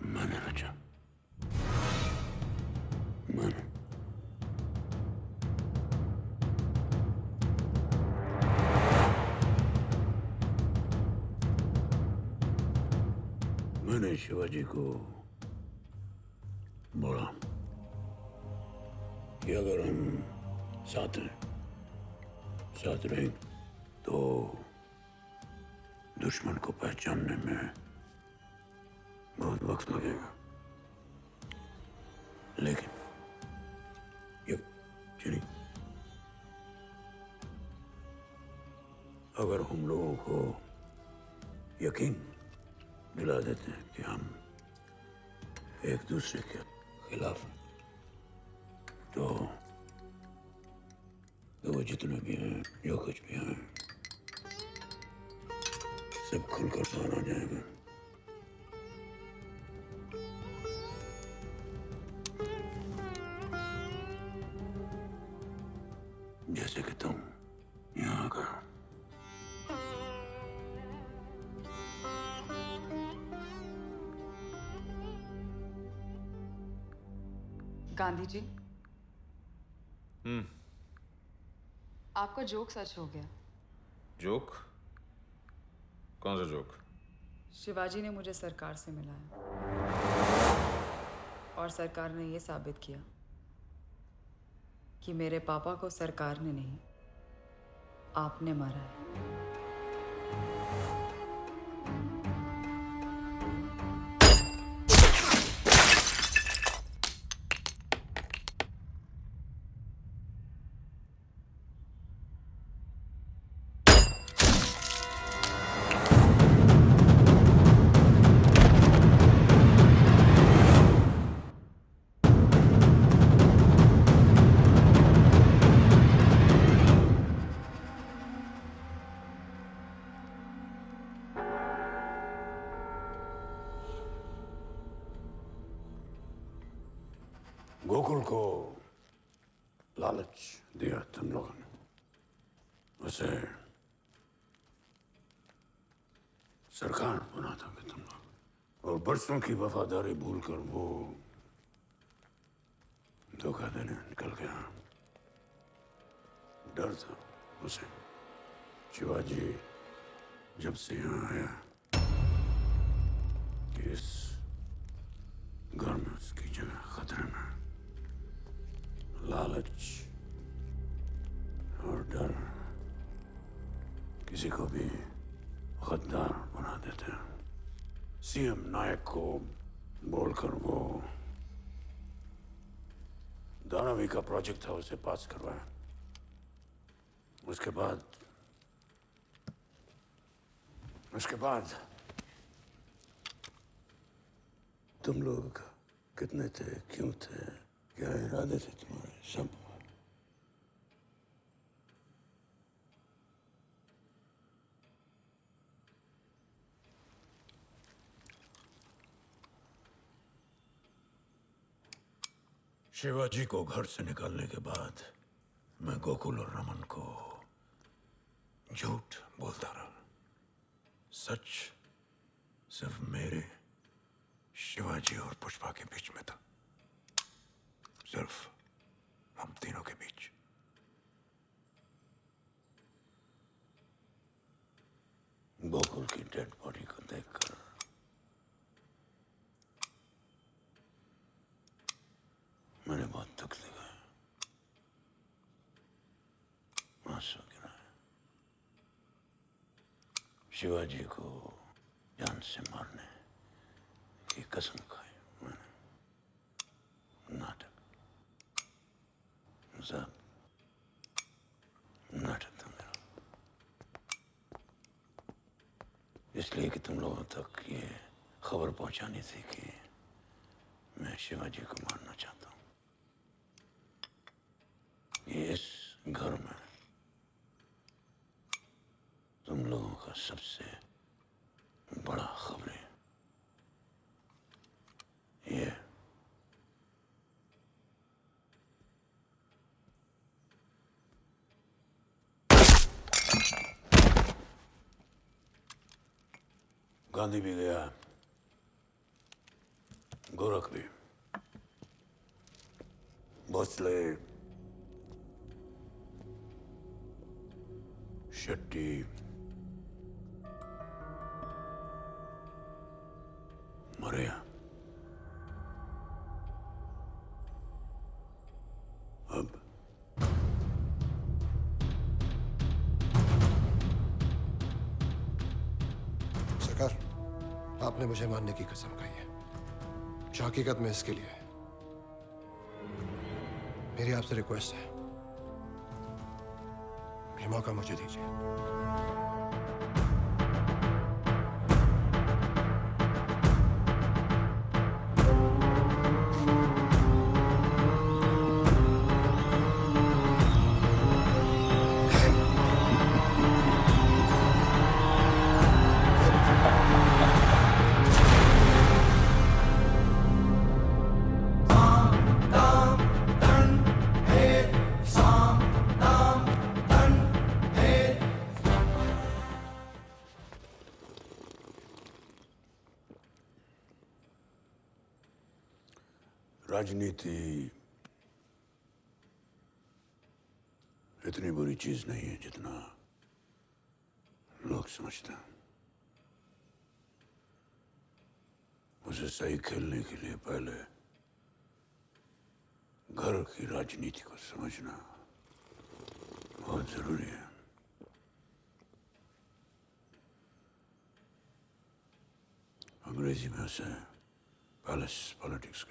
मैंने रचा। मैंने मैंने शिवाजी को बोला कि अगर हम साथ रहें तो दुश्मन को पहचानने में बहुत वक्त लगेगा, लेकिन ये चलिए, अगर हम लोगों को यकीन दिला देते हैं कि हम एक दूसरे के खिलाफ हैं, तो वो जितने भी हैं, जो कुछ भी हैं, सब खुलकर बाहर आ जाएगा। जैसे कि तुम यहाँ का गांधी जी, आपका जोक सच हो गया। जोक? कौन सा जोक? शिवाजी ने मुझे सरकार से मिलाया और सरकार ने यह साबित किया कि मेरे पापा को सरकार ने नहीं, आपने मारा है। गोकुल को लालच दिया तुम लोगों ने, उसे सरकार बना था कि तुम लोग, और बरसों की वफादारी भूलकर वो धोखा देने निकल गया। डर था उसे शिवाजी जब से यहाँ आया कि इस घर में उसकी जगह खतरे में, लालच और डर किसी को भी गद्दार बना देते हैं। सीएम नायक को बोलकर वो धारावी का प्रोजेक्ट था उसे पास करवाया। उसके बाद तुम लोग कितने थे, क्यों थे, क्या इरादे थे तुम्हारे, सब शिवाजी को घर से निकालने के बाद मैं गोकुल और रमन को झूठ बोलता रहा। सच सिर्फ मेरे, शिवाजी और पुष्पा के बीच में था, सिर्फ हम तीनों के बीच। गोकुल की डेड बॉडी को देखकर मैंने बहुत दुख दिखाया, आंसू गिराए। शिवाजी को जान से मारने की कसम खाई मैंने। नाटक, सब नाटक था मेरा, इसलिए कि तुम लोगों तक ये खबर पहुंचानी थी कि मैं शिवाजी को मारना चाहता हूं। ये इस घर में तुम लोगों का सबसे बड़ा खबर है। ये गांधी भी गया, गोरख भी, भोसले, शेट्टी, मरे। अब सरकार, आपने मुझे मारने की कसम खाई है, जो हकीकत में इसके लिए है। मेरी आपसे रिक्वेस्ट है, ये मौका मुझे दीजिए। राजनीति इतनी बुरी चीज नहीं है जितना लोग समझते हैं। उसे सही खेलने के लिए पहले घर की राजनीति को समझना बहुत जरूरी है। अंग्रेजी में उसे पैलेस पॉलिटिक्स